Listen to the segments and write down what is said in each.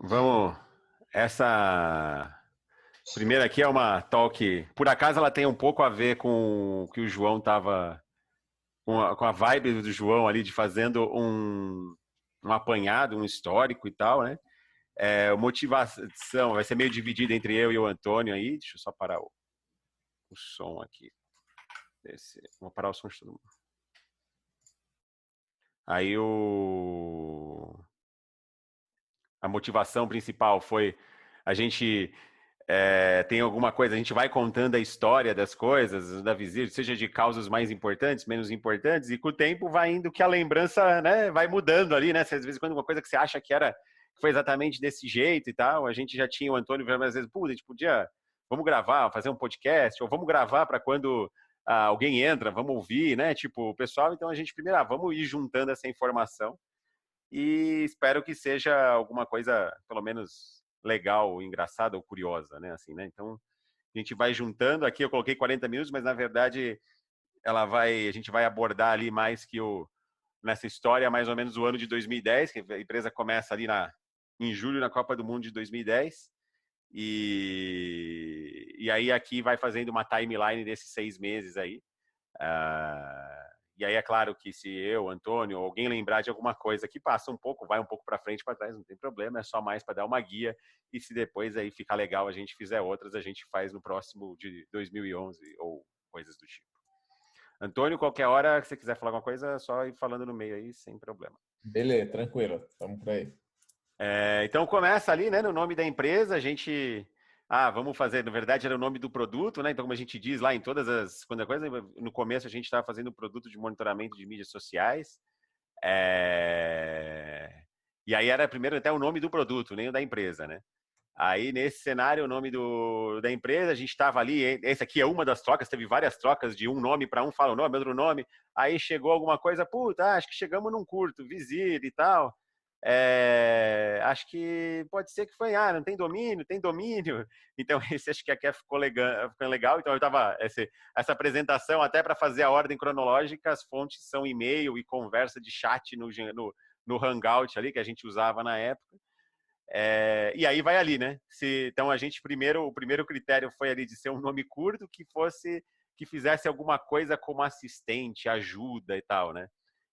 Vamos. Essa primeira aqui é uma talk. Por acaso ela tem um pouco a ver com o que o João tava. Com a vibe do João ali de fazendo um apanhado, um histórico e tal, né? Motivação vai ser meio dividida entre eu e o Antônio aí. Deixa eu só parar o som aqui. Vou parar o som de todo mundo. Aí a motivação principal foi a gente tem alguma coisa, a gente vai contando a história das coisas, da visita, seja de causas mais importantes, menos importantes, e com o tempo vai indo que a lembrança, né, vai mudando ali, né? Às vezes, quando uma coisa que você acha que foi exatamente desse jeito e tal, a gente já tinha o Antônio às vezes, pô, a gente podia, vamos gravar, fazer um podcast, ou vamos gravar para quando alguém entra, vamos ouvir, né? Tipo, o pessoal, então a gente primeiro, vamos ir juntando essa informação e espero que seja alguma coisa, pelo menos legal, engraçada ou curiosa, né? Assim, né? Então a gente vai juntando. Aqui eu coloquei 40 minutos, mas na verdade a gente vai abordar ali mais que nessa história mais ou menos o ano de 2010, que a empresa começa ali em julho na Copa do Mundo de 2010. E aí aqui vai fazendo uma timeline desses 6 meses aí. E aí é claro que se eu, Antônio, ou alguém lembrar de alguma coisa que passa um pouco, vai um pouco para frente, para trás, não tem problema, é só mais para dar uma guia. E se depois aí ficar legal a gente fizer outras, a gente faz no próximo de 2011 ou coisas do tipo. Antônio, qualquer hora que você quiser falar alguma coisa, é só ir falando no meio aí, sem problema. Beleza, tranquilo. Tamo por aí. Então começa ali, né, no nome da empresa, a gente vamos fazer, na verdade era o nome do produto, né? Então como a gente diz lá em todas as quando a coisa no começo a gente estava fazendo um produto de monitoramento de mídias sociais. E aí era primeiro até o nome do produto, nem o da empresa, né? Aí nesse cenário o nome da empresa, a gente estava ali, esse aqui é uma das trocas, teve várias trocas de um nome para um fala o nome, outro nome. Aí chegou alguma coisa, puta, acho que chegamos num curto, Visir e tal. Acho que pode ser que foi, não tem domínio, tem domínio. Então, esse acho que aqui ficou legal. Então, eu estava, essa apresentação, até para fazer a ordem cronológica, as fontes são e-mail e conversa de chat no Hangout ali, que a gente usava na época. E aí vai ali, né? Então, o primeiro critério foi ali de ser um nome curto que fizesse alguma coisa como assistente, ajuda e tal, né?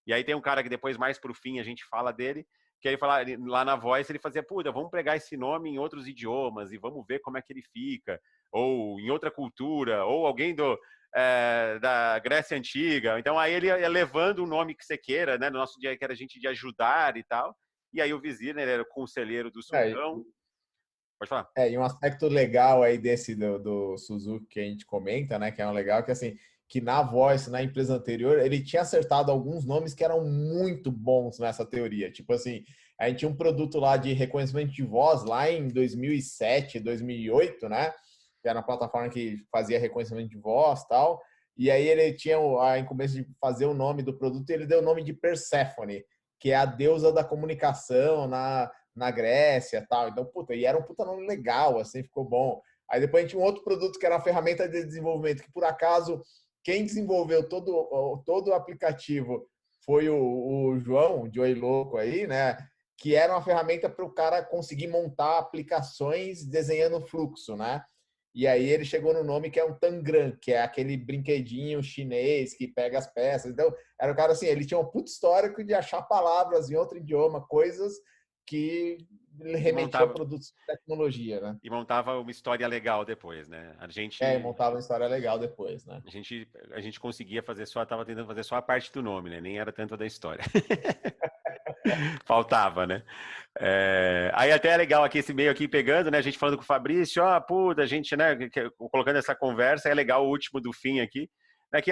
E aí tem um cara que depois, mais pro fim, a gente fala dele, que ele fala, lá na Voice, ele fazia, puta, vamos pegar esse nome em outros idiomas e vamos ver como é que ele fica, ou em outra cultura, ou alguém da Grécia Antiga. Então aí ele ia levando o nome que você queira, né? No nosso dia que era a gente de ajudar e tal. E aí o Vizir, né, ele era o conselheiro do É, sultão. Pode falar. e um aspecto legal aí desse do Suzuki que a gente comenta, né, que é um legal, que assim, que na Voice, na empresa anterior, ele tinha acertado alguns nomes que eram muito bons nessa teoria. Tipo assim, a gente tinha um produto lá de reconhecimento de voz lá em 2007, 2008, né, que era uma plataforma que fazia reconhecimento de voz e tal, e aí ele tinha a incumbência de fazer o nome do produto e ele deu o nome de Perséfone, que é a deusa da comunicação na Grécia e tal. Então, puta, e era um puta nome legal, assim, ficou bom. Aí depois a gente tinha um outro produto que era uma ferramenta de desenvolvimento, que por acaso quem desenvolveu todo o aplicativo foi o João, o Joey Louco aí, né? Que era uma ferramenta para o cara conseguir montar aplicações desenhando fluxo, né? E aí ele chegou no nome que é um Tangram, que é aquele brinquedinho chinês que pega as peças. Então, era o cara assim, ele tinha um puto histórico de achar palavras em outro idioma, coisas que E remetia a montava, produtos de tecnologia, né? e montava uma história legal depois, né? A E gente, montava uma história legal depois, né? a gente, a gente conseguia tava tentando fazer só a parte do nome, né? Nem era tanto da história. Faltava, né? Aí até é legal aqui esse meio aqui pegando, né? A gente falando com o Fabrício, puta, a gente, né? Colocando essa conversa, é legal o último do fim aqui. É que,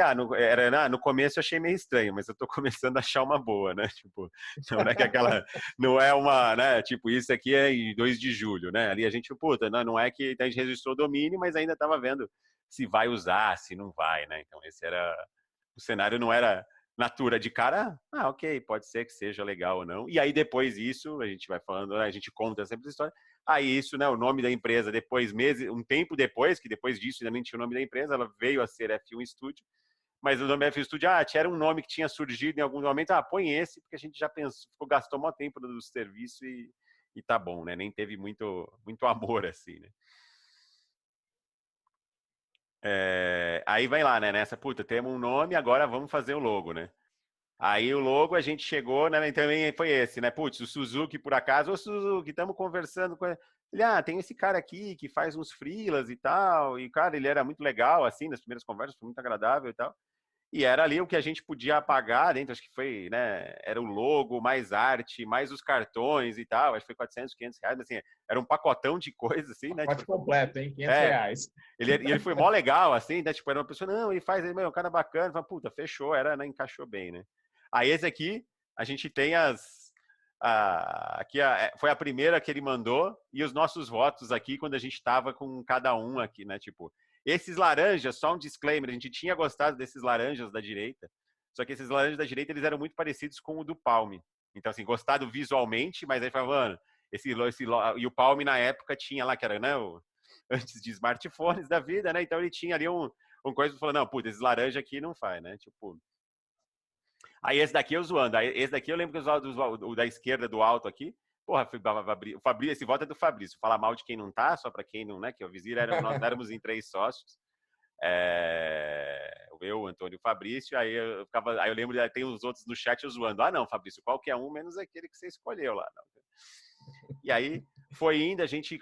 no começo eu achei meio estranho, mas eu tô começando a achar uma boa, né? Tipo, não é que aquela, não é uma, né? Tipo, isso aqui é em 2 de julho, né? Ali a gente, puta, não é que a gente registrou o domínio, mas ainda tava vendo se vai usar, se não vai, né? Então esse era, o cenário não era natura de cara, ok, pode ser que seja legal ou não. E aí depois disso, a gente vai falando, a gente conta sempre essa história. Aí isso, né, o nome da empresa, depois, um tempo depois, que depois disso ainda nem tinha o nome da empresa, ela veio a ser F1 Studio, mas o nome F1 Studio, era um nome que tinha surgido em algum momento, põe esse, porque a gente já pensou, gastou muito tempo no serviço e tá bom, né? Nem teve muito amor, assim, né? Aí vai lá, né? Nessa, puta, temos um nome, agora vamos fazer o logo, né? Aí o logo a gente chegou, né? Também foi esse, né? Putz, o Suzuki, por acaso, ô Suzuki, estamos conversando com ele. Tem esse cara aqui que faz uns freelas e tal. E, cara, ele era muito legal, assim, nas primeiras conversas, foi muito agradável e tal. E era ali o que a gente podia pagar dentro, acho que foi, né? Era o logo, mais arte, mais os cartões e tal. Acho que foi 400, 500 reais, mas assim, era um pacotão de coisas, assim, né? Pacote Tipo, completo, hein? 500 é, reais. ele foi mó legal, assim, né? Tipo, era uma pessoa, não, ele faz, ele, meu, um cara bacana, fala, puta, fechou, era, né? Encaixou bem, né? Aí esse aqui, a gente tem foi a primeira que ele mandou e os nossos votos aqui quando a gente estava com cada um aqui, né? Tipo, esses laranjas, só um disclaimer, a gente tinha gostado desses laranjas da direita, só que esses laranjas da direita eles eram muito parecidos com o do Palme. Então, assim, gostado visualmente, mas aí falava, mano, e o Palme na época tinha lá, que era, né? Antes de smartphones da vida, né? Então ele tinha ali um coisa que falou, não, putz, esse laranja aqui não faz, né? Tipo, aí esse daqui eu zoando. Aí esse daqui eu lembro que eu zoava o da esquerda do alto aqui. Porra, o Fabrício, esse voto é do Fabrício. Falar mal de quem não tá, só para quem não, né? Que o Vizir nós éramos em 3 sócios. Eu, o Antônio e o Fabrício. Aí eu lembro de tem os outros no chat eu zoando. Ah, não, Fabrício, qualquer um menos aquele que você escolheu lá. Não. E aí foi indo, a gente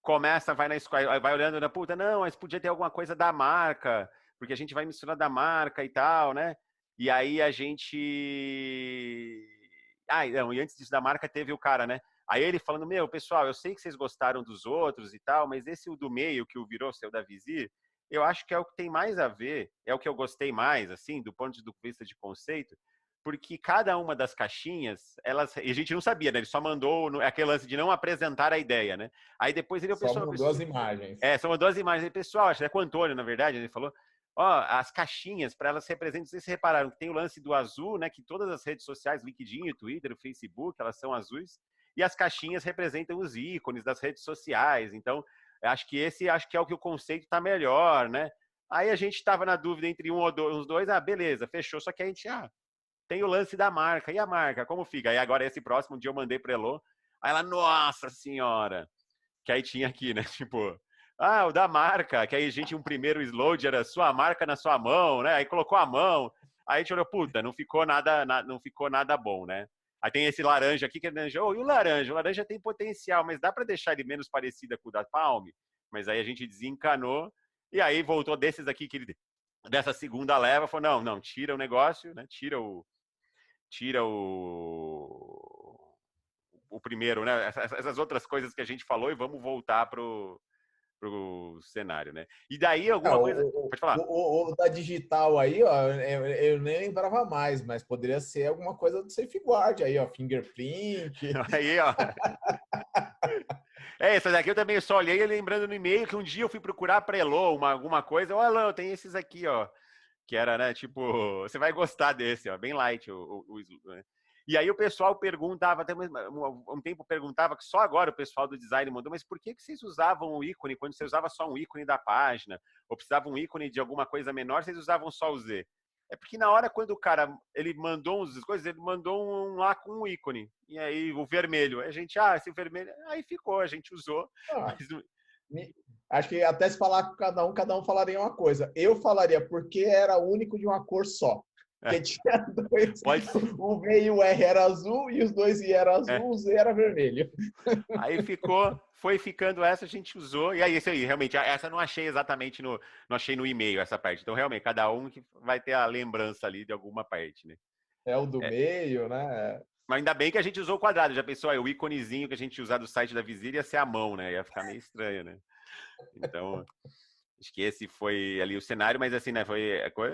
começa, vai na escola, vai olhando na puta, não, mas podia ter alguma coisa da marca, porque a gente vai misturar da marca e tal, né? E aí a gente. Não, e antes disso da marca teve o cara, né? Aí ele falando, meu, pessoal, eu sei que vocês gostaram dos outros e tal, mas esse o do meio, que o virou seu da Vizir, eu acho que é o que tem mais a ver, é o que eu gostei mais, assim, do ponto de vista de conceito, porque cada uma das caixinhas, e a gente não sabia, né? Ele só mandou aquele lance de não apresentar a ideia, né? Aí depois ele, Só mudou as imagens. só mandou as imagens. Aí, pessoal, acho que é com o Antônio, na verdade, ele falou, ó, as caixinhas, para elas representam, vocês repararam que tem o lance do azul, né? Que todas as redes sociais, LinkedIn, Twitter, Facebook, elas são azuis, e as caixinhas representam os ícones das redes sociais. Então, acho que é o que o conceito está melhor, né? Aí a gente estava na dúvida entre um ou dois, uns dois, beleza, fechou. Só que a gente, tem o lance da marca. E a marca, como fica? Aí agora esse próximo dia eu mandei para Elô. Aí ela, nossa senhora! Que aí tinha aqui, né? Tipo, o da marca, que aí a gente, um primeiro slide era sua marca na sua mão, né? Aí colocou a mão. Aí a gente olhou, puta, não ficou nada bom, né? Aí tem esse laranja aqui que é laranja. E o laranja? O laranja tem potencial, mas dá para deixar ele menos parecida com o da Palme? Mas aí a gente desencanou e aí voltou desses aqui que ele dessa segunda leva, falou: não, não, tira o negócio, né? Tira o primeiro, né? Essas outras coisas que a gente falou e vamos voltar pro cenário, né? E daí alguma coisa. Pode falar. O da digital aí, ó, eu nem lembrava mais, mas poderia ser alguma coisa do Safeguard aí, ó, fingerprint. Aí, ó. Essa daqui eu também só olhei lembrando no e-mail que um dia eu fui procurar para Elo alguma coisa. Olha, tem esses aqui, ó. Que era, né, tipo, você vai gostar desse, ó, bem light né? E aí o pessoal perguntava, até um tempo perguntava, que só agora o pessoal do design mandou, mas por que vocês usavam o ícone quando você usava só um ícone da página? Ou precisava um ícone de alguma coisa menor, vocês usavam só o Z? É porque na hora quando o cara, ele mandou umas coisas, ele mandou lá com um ícone. E aí o vermelho. A gente, esse vermelho, aí ficou, a gente usou. Mas acho que até se falar com cada um falaria uma coisa. Eu falaria porque era único de uma cor só. Porque tinha dois. O V e o R era azul e os dois I era azul, o Z era vermelho. Aí foi ficando essa, a gente usou. E aí, isso aí, realmente, essa eu não achei exatamente não achei no e-mail essa parte. Então, realmente, cada um que vai ter a lembrança ali de alguma parte, né? É o do meio, né? Mas ainda bem que a gente usou o quadrado. Já pensou, aí, o íconezinho que a gente usar do site da Vizir ia ser a mão, né? Ia ficar meio estranho, né? Então, acho que esse foi ali o cenário, mas assim, né?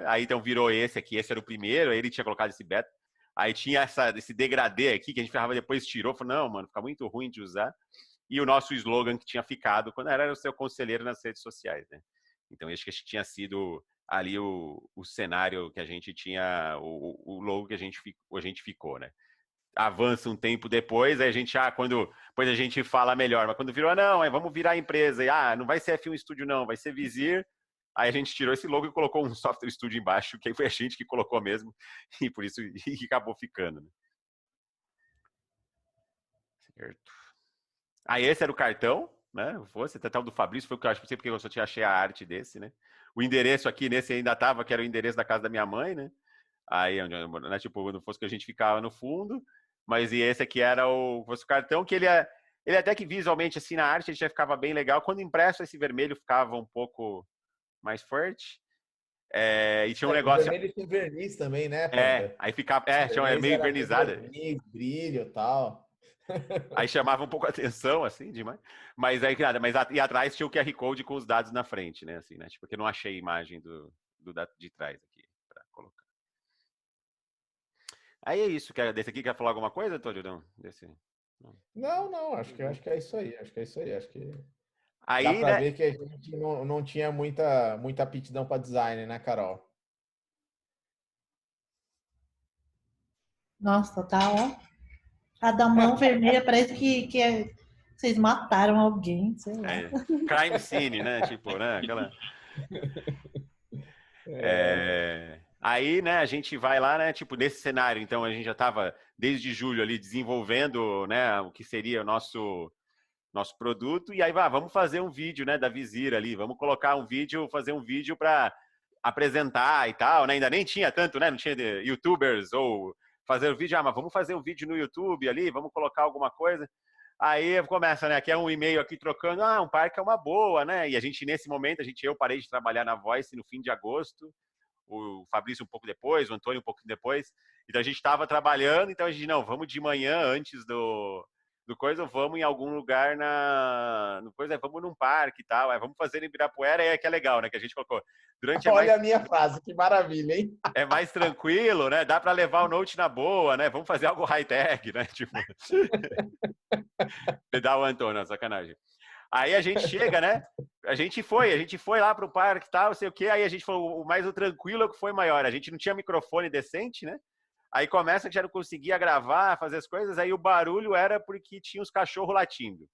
Aí então virou esse aqui, esse era o primeiro, aí ele tinha colocado esse beta. Aí tinha esse degradê aqui que a gente ferrava depois, tirou, falou, não, mano, fica muito ruim de usar. E o nosso slogan que tinha ficado quando era o seu conselheiro nas redes sociais, né? Então, acho que tinha sido ali o cenário que a gente tinha, o logo que a gente ficou, né? Avança um tempo depois, aí a gente, depois a gente fala melhor, mas quando virou, não, vamos virar a empresa, e não vai ser F1 Studio não, vai ser Vizir, aí a gente tirou esse logo e colocou um software studio embaixo, que aí foi a gente que colocou mesmo, e por isso acabou ficando, né? Certo. Aí esse era o cartão, né? Fosse até o do Fabrício, foi o que eu acho, não sei porque eu só tinha achei a arte desse, né? O endereço aqui nesse ainda tava, que era o endereço da casa da minha mãe, né? Aí, né, tipo, não fosse que a gente ficava no fundo, mas e esse aqui era fosse o cartão que ele até que visualmente, assim, na arte, ele já ficava bem legal. Quando impresso, esse vermelho ficava um pouco mais forte. E tinha um O negócio. vermelho tem verniz também, né, Panda? Aí ficava. O Tinha verniz meio era com vernizada. verniz, brilho e tal. Aí chamava um pouco a atenção, assim, demais. Mas aí, nada, e atrás tinha o QR Code com os dados na frente, né? Assim, né? Tipo, porque eu não achei a imagem de trás aqui para colocar. Aí é isso. Desse aqui quer falar alguma coisa, Antônio? Não, desse. Não. Não, acho que é isso aí. Acho que é isso aí. Acho que dá Aí, para né? ver que a gente não tinha muita aptidão para design, né, Carol? Nossa, tá, ó. A da mão vermelha parece vocês mataram alguém, sei lá. Crime scene, né? Tipo, né? Aquela. Aí, né, a gente vai lá, né, tipo, nesse cenário, então a gente já estava desde julho ali desenvolvendo, né, o que seria o nosso produto, e aí vamos fazer um vídeo, né, da Vizir ali, vamos colocar um vídeo, fazer um vídeo para apresentar e tal, né, ainda nem tinha tanto, né, não tinha YouTubers ou fazer o vídeo, mas vamos fazer um vídeo no YouTube ali, vamos colocar alguma coisa. Aí começa, né, aqui é um e-mail aqui trocando, um parque é uma boa, né, e a gente nesse momento, eu parei de trabalhar na Voice no fim de agosto, o Fabrício um pouco depois, o Antônio um pouco depois. Então a gente estava trabalhando, então a gente, não, vamos de manhã antes do coisa, vamos em algum lugar no coisa, vamos num parque e tal, vamos fazer em Ibirapuera, que é legal, né, que a gente colocou. Durante Olha a minha frase, que maravilha, hein? é mais tranquilo, né? Dá para levar o Note na boa, né? Vamos fazer algo high-tech, né? Tipo, pedal o Antônio, sacanagem. Aí a gente chega, né? A gente foi lá pro parque e tal, sei o quê. Aí a gente falou, o tranquilo é o que foi maior. A gente não tinha microfone decente, né? Aí começa que já não conseguia gravar, fazer as coisas. Aí o barulho era porque tinha os cachorros latindo.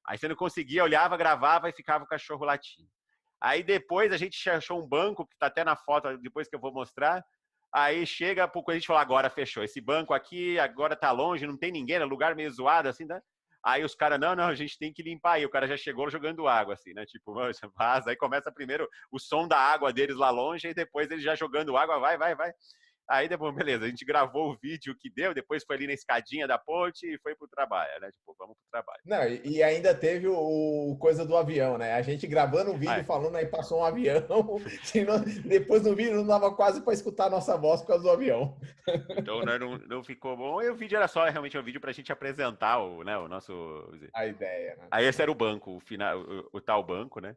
Aí você não conseguia, olhava, gravava e ficava o cachorro latindo. Aí depois a gente achou um banco, que tá até na foto depois que eu vou mostrar. Aí chega, pouco a gente falou, agora fechou. Esse banco aqui, agora tá longe, não tem ninguém, é lugar meio zoado, assim, né? Aí os caras, não, a gente tem que limpar aí. O cara já chegou jogando água, assim, né? Tipo, vaza. Aí começa primeiro o som da água deles lá longe, e depois eles já jogando água, vai. Aí depois, beleza, a gente gravou o vídeo que deu, depois foi ali na escadinha da ponte e foi pro trabalho, né? Tipo, vamos pro trabalho. Não, e ainda teve o coisa do avião, né? A gente gravando o vídeo falando, aí passou um avião, depois no vídeo não dava quase para escutar a nossa voz por causa do avião. Então não ficou bom. E o vídeo era só realmente um vídeo para a gente apresentar o nosso. A ideia, né? Aí esse era o banco, o tal banco, né?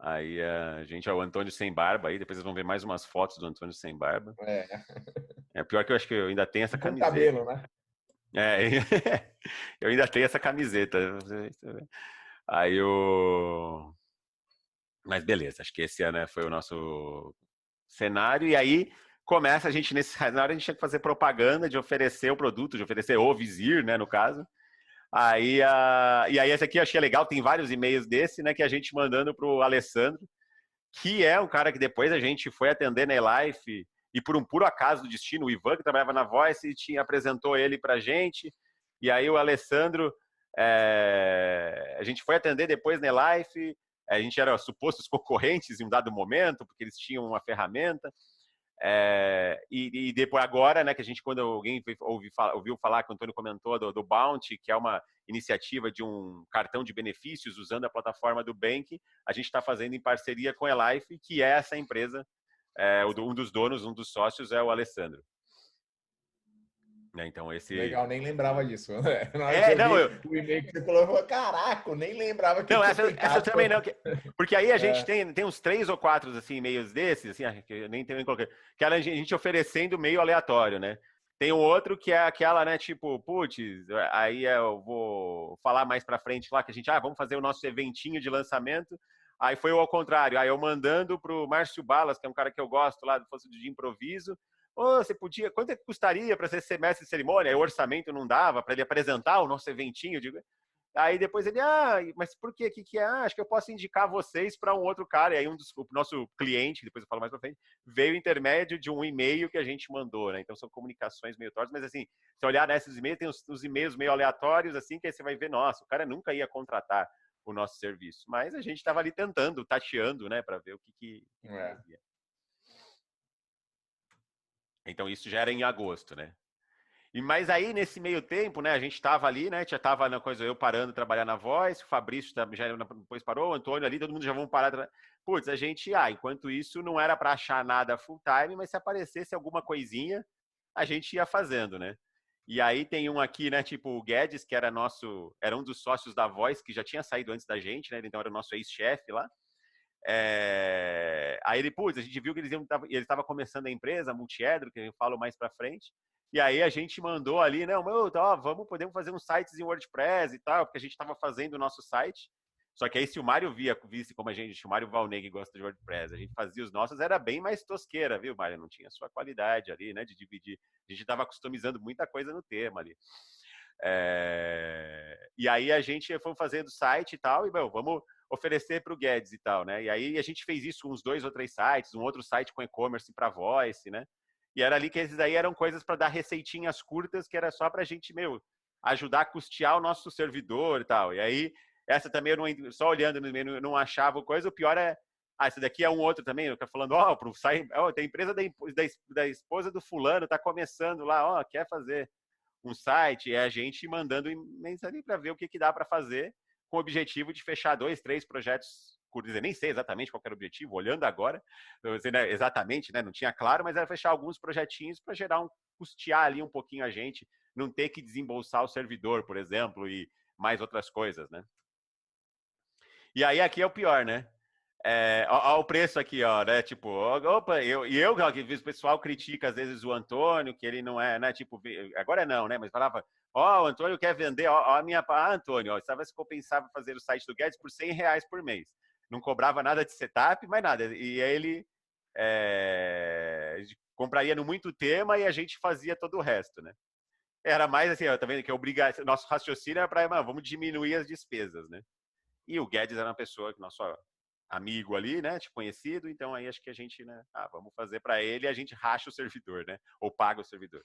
Aí a gente, o Antônio sem barba, aí depois vocês vão ver mais umas fotos do Antônio sem barba. É pior que eu acho que eu ainda tenho essa Com camiseta. cabelo, né? Eu ainda tenho essa camiseta. Aí o. Mas beleza, acho que esse ano foi o nosso cenário. E aí começa a gente, nesse cenário, a gente tinha que fazer propaganda de oferecer o produto, de oferecer o Vizir, né, no caso. E aí esse aqui eu achei legal, tem vários e-mails desse, né, que a gente mandando pro Alessandro, que é um cara que depois a gente foi atender na eLife e por um puro acaso do destino, o Ivan, que trabalhava na Voice, apresentou ele pra gente. E aí o Alessandro, a gente foi atender depois na eLife, a gente era supostos concorrentes em um dado momento, porque eles tinham uma ferramenta. E depois agora, né, que a gente, quando alguém ouviu falar, que o Antônio comentou do Bounty, que é uma iniciativa de um cartão de benefícios usando a plataforma do Bank, a gente está fazendo em parceria com a eLife, que é essa empresa, um dos donos, um dos sócios é o Alessandro. Então esse... Legal, nem lembrava disso. Na hora que eu vi o e-mail que você colocou, caraca, nem lembrava que não, tinha essa também não, porque aí a gente tem uns 3 ou 4 assim, e-mails desses, assim, que eu nem coloquei, que a gente oferecendo meio aleatório, né? Tem um outro que é aquela, né, tipo, putz, aí eu vou falar mais pra frente lá, que a gente, vamos fazer o nosso eventinho de lançamento, aí foi ao contrário, aí eu mandando pro Márcio Balas, que é um cara que eu gosto lá, do Fosse de Improviso, você podia, quanto é que custaria para ser mestre de cerimônia? Aí o orçamento não dava para ele apresentar o nosso eventinho, eu digo, Aí depois ele, mas por quê? O que é? Acho que eu posso indicar vocês para um outro cara. E aí o nosso cliente, depois eu falo mais para frente, veio intermédio de um e-mail que a gente mandou, né? Então são comunicações meio tortas, mas assim, se olhar nesses e-mails, tem os e-mails meio aleatórios, assim, que aí você vai ver, nossa, o cara nunca ia contratar o nosso serviço. Mas a gente estava ali tentando, tateando, né, para ver o que fazia. Então isso já era em agosto, né? Mas aí, nesse meio tempo, né, a gente estava ali, né, já estava na coisa, eu parando de trabalhar na Voz, o Fabrício já depois parou, o Antônio ali, todo mundo já vão parar. Putz, a gente, enquanto isso, não era para achar nada full time, mas se aparecesse alguma coisinha, a gente ia fazendo, né? E aí tem um aqui, né, tipo o Guedes, que era um dos sócios da Voz, que já tinha saído antes da gente, né, então era o nosso ex-chefe lá. Aí ele, putz, a gente viu que ele estava começando a empresa, a Multiedro, que eu falo mais para frente. E aí a gente mandou ali, não, podemos fazer uns sites em WordPress e tal, porque a gente estava fazendo o nosso site. Só que aí se o Mário visse como o Mário Valneg gosta de WordPress, a gente fazia os nossos, era bem mais tosqueira, viu, Mário? Não tinha sua qualidade ali, né, de dividir. A gente estava customizando muita coisa no tema ali. E aí a gente foi fazendo o site e tal, e, vamos oferecer para o Guedes e tal, né? E aí a gente fez isso com uns 2 ou 3 sites, um outro site com e-commerce para Voice, né? E era ali que esses aí eram coisas para dar receitinhas curtas, que era só para a gente, ajudar a custear o nosso servidor e tal. E aí, essa também, só olhando no e-mail, não achava coisa. O pior é, esse daqui é um outro também, eu quero falando, tem empresa da esposa do fulano, tá começando lá, quer fazer um site, é a gente mandando mensagem para ver o que dá para fazer, com o objetivo de fechar 2, 3 projetos, por dizer, nem sei exatamente qual era o objetivo, olhando agora, exatamente, né, não tinha claro, mas era fechar alguns projetinhos para gerar custear ali um pouquinho a gente, não ter que desembolsar o servidor, por exemplo, e mais outras coisas, né? E aí aqui é o pior, né? Olha o preço aqui, ó, né? Tipo, opa, que o pessoal critica às vezes o Antônio, que ele não é, né? Tipo, agora não, né? Mas falava, o Antônio quer vender, a minha. Antônio, estava se compensava fazer o site do Guedes por R$ 100 por mês. Não cobrava nada de setup, mais nada. E aí ele compraria no muito tema e a gente fazia todo o resto, né? Era mais assim, ó, tá vendo que nosso raciocínio era para, vamos diminuir as despesas, né? E o Guedes era uma pessoa que nosso amigo ali, né, tipo conhecido, então aí acho que a gente, né, vamos fazer para ele e a gente racha o servidor, né, ou paga o servidor.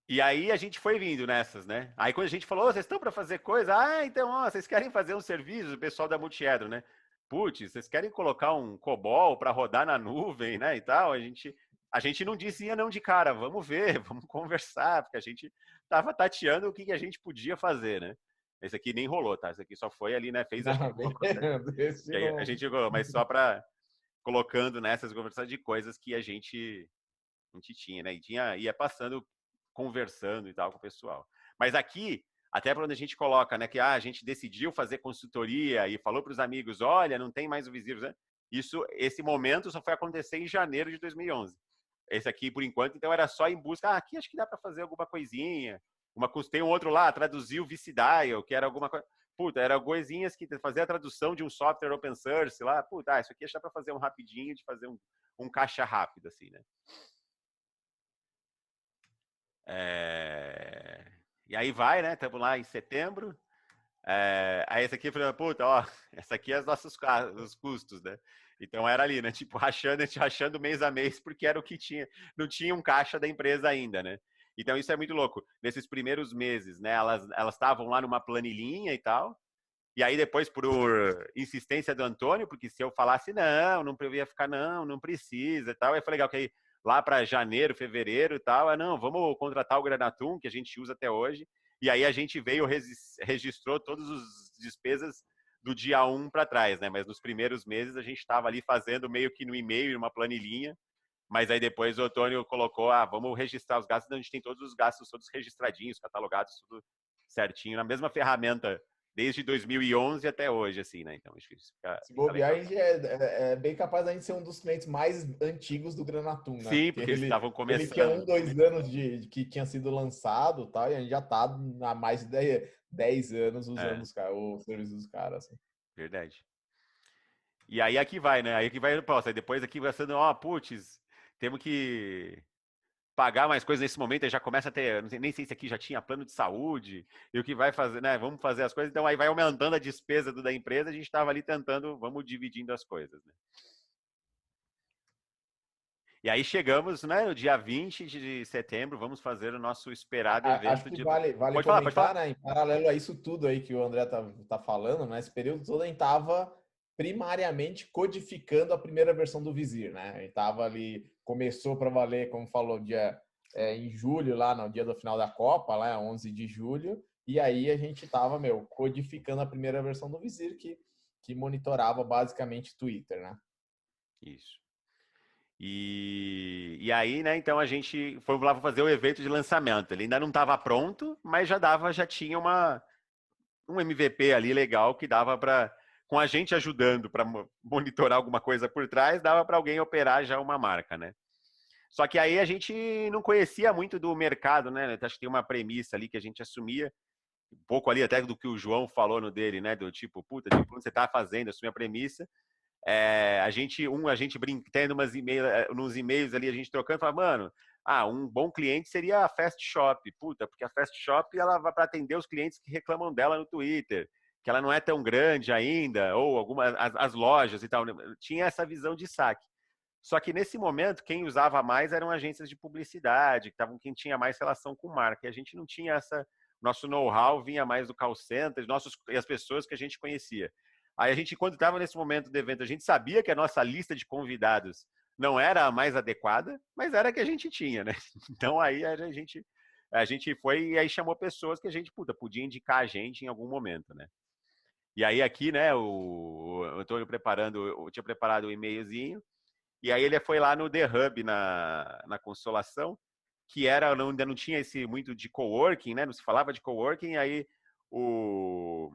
E aí a gente foi vindo nessas, né? Aí quando a gente falou, vocês estão para fazer coisa? Então, vocês querem fazer um serviço, o pessoal da Multiedro, né? Putz, vocês querem colocar um COBOL para rodar na nuvem, né, e tal? A gente não dizia não de cara, vamos ver, vamos conversar, porque a gente tava tateando o que a gente podia fazer, né? Esse aqui nem rolou, tá? Esse aqui só foi ali, né? Fez a gente jogou, mas só para colocando nessas conversas de coisas que a gente tinha, né? Ia passando, conversando e tal com o pessoal. Mas aqui, até para onde a gente coloca, né? Que a gente decidiu fazer consultoria e falou para os amigos, olha, não tem mais o Visível, né? Esse momento só foi acontecer em janeiro de 2011. Esse aqui, por enquanto, então era só em busca. Aqui acho que dá para fazer alguma coisinha. Tem um outro lá, traduziu o ViciDial, que era alguma coisa. Puta, eram coisinhas que fazia a tradução de um software open source lá. Puta, isso aqui acho que dá para fazer um rapidinho, de fazer um caixa rápido, assim, né? E aí vai, né? Estamos lá em setembro. Aí esse aqui, puta, essa aqui é os custos, né? Então era ali, né? Tipo, rachando mês a mês, porque era o que tinha. Não tinha um caixa da empresa ainda, né? Então isso é muito louco. Nesses primeiros meses, né? Elas estavam lá numa planilhinha e tal. E aí depois, por insistência do Antônio, porque se eu falasse, não ia ficar, não precisa e tal. Aí foi legal que aí, lá para janeiro, fevereiro e tal, não, vamos contratar o Granatum, que a gente usa até hoje. E aí a gente registrou todas as despesas do dia 1 para trás, né? Mas nos primeiros meses a gente estava ali fazendo meio que no e-mail, numa planilhinha. Mas aí depois o Antônio colocou, vamos registrar os gastos, então a gente tem todos os gastos todos registradinhos, catalogados, tudo certinho, na mesma ferramenta desde 2011 até hoje, assim, né? Então, acho que isso se bobear, é bem capaz da gente ser um dos clientes mais antigos do Granatum, né? Sim, porque eles estavam começando. Ele tinha 1, 2 anos de que tinha sido lançado, tal, e a gente já tá há mais de 10 anos usando o serviço dos caras. Assim. Verdade. E aí aqui vai, né? Aí aqui vai no próximo. Aí depois aqui vai sendo, putz, temos que pagar mais coisas nesse momento, aí já começa a ter, não sei, nem sei se aqui já tinha plano de saúde, e o que vai fazer, né? Vamos fazer as coisas, então aí vai aumentando a despesa da empresa, a gente estava ali tentando, vamos dividindo as coisas, né? E aí chegamos, né, no dia 20 de setembro, vamos fazer o nosso esperado Acho evento que de... vale Pode falar, pode comentar, falar. né? Em paralelo a isso tudo aí que o André tá falando, né? Esse período todo a gente estava primariamente codificando a primeira versão do Vizir, né? A gente estava ali, começou para valer, como falou, em julho, lá no dia do final da Copa, lá 11 de julho, e aí a gente estava, codificando a primeira versão do Vizir que monitorava basicamente Twitter, né? Isso. E aí, né, então a gente foi lá fazer o evento de lançamento. Ele ainda não estava pronto, mas já tinha um MVP ali legal que dava para, com a gente ajudando para monitorar alguma coisa por trás, dava para alguém operar já uma marca, né? Só que aí a gente não conhecia muito do mercado, né? Acho que tem uma premissa ali que a gente assumia, um pouco ali até do que o João falou no dele, né? Do tipo, puta, tipo, quando você está fazendo, assumir a premissa. A gente tendo nos e-mails ali, a gente trocando, fala, mano, um bom cliente seria a Fast Shop, puta, porque a Fast Shop ela vai para atender os clientes que reclamam dela no Twitter, que ela não é tão grande ainda, ou algumas as lojas e tal, tinha essa visão de saque. Só que nesse momento, quem usava mais eram agências de publicidade, quem tinha mais relação com marca, e a gente não tinha nosso know-how vinha mais do call center, e as pessoas que a gente conhecia. Aí a gente, quando estava nesse momento do evento, a gente sabia que a nossa lista de convidados não era a mais adequada, mas era a que a gente tinha, né? Então aí a gente foi e aí chamou pessoas que a gente podia indicar a gente em algum momento, né? E aí aqui, né, eu tinha preparado o e-mailzinho, e aí ele foi lá no The Hub, na Consolação, que ainda não tinha esse muito de coworking, né? Não se falava de coworking, aí o,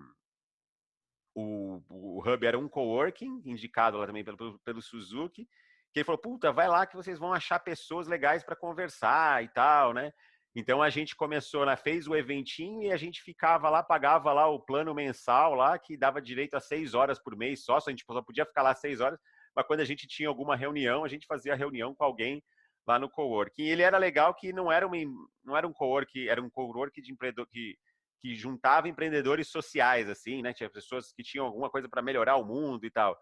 o Hub era um coworking, indicado lá também pelo Suzuki, que ele falou, puta, vai lá que vocês vão achar pessoas legais para conversar e tal, né? Então a gente começou, né, fez o eventinho e a gente ficava lá, pagava lá o plano mensal lá, que dava direito a 6 horas por mês só a gente só podia ficar lá 6 horas, mas quando a gente tinha alguma reunião, a gente fazia reunião com alguém lá no coworking. E ele era legal que não era um coworking, era um coworking de empreendedor que juntava empreendedores sociais, assim, né? Tinha pessoas que tinham alguma coisa para melhorar o mundo e tal.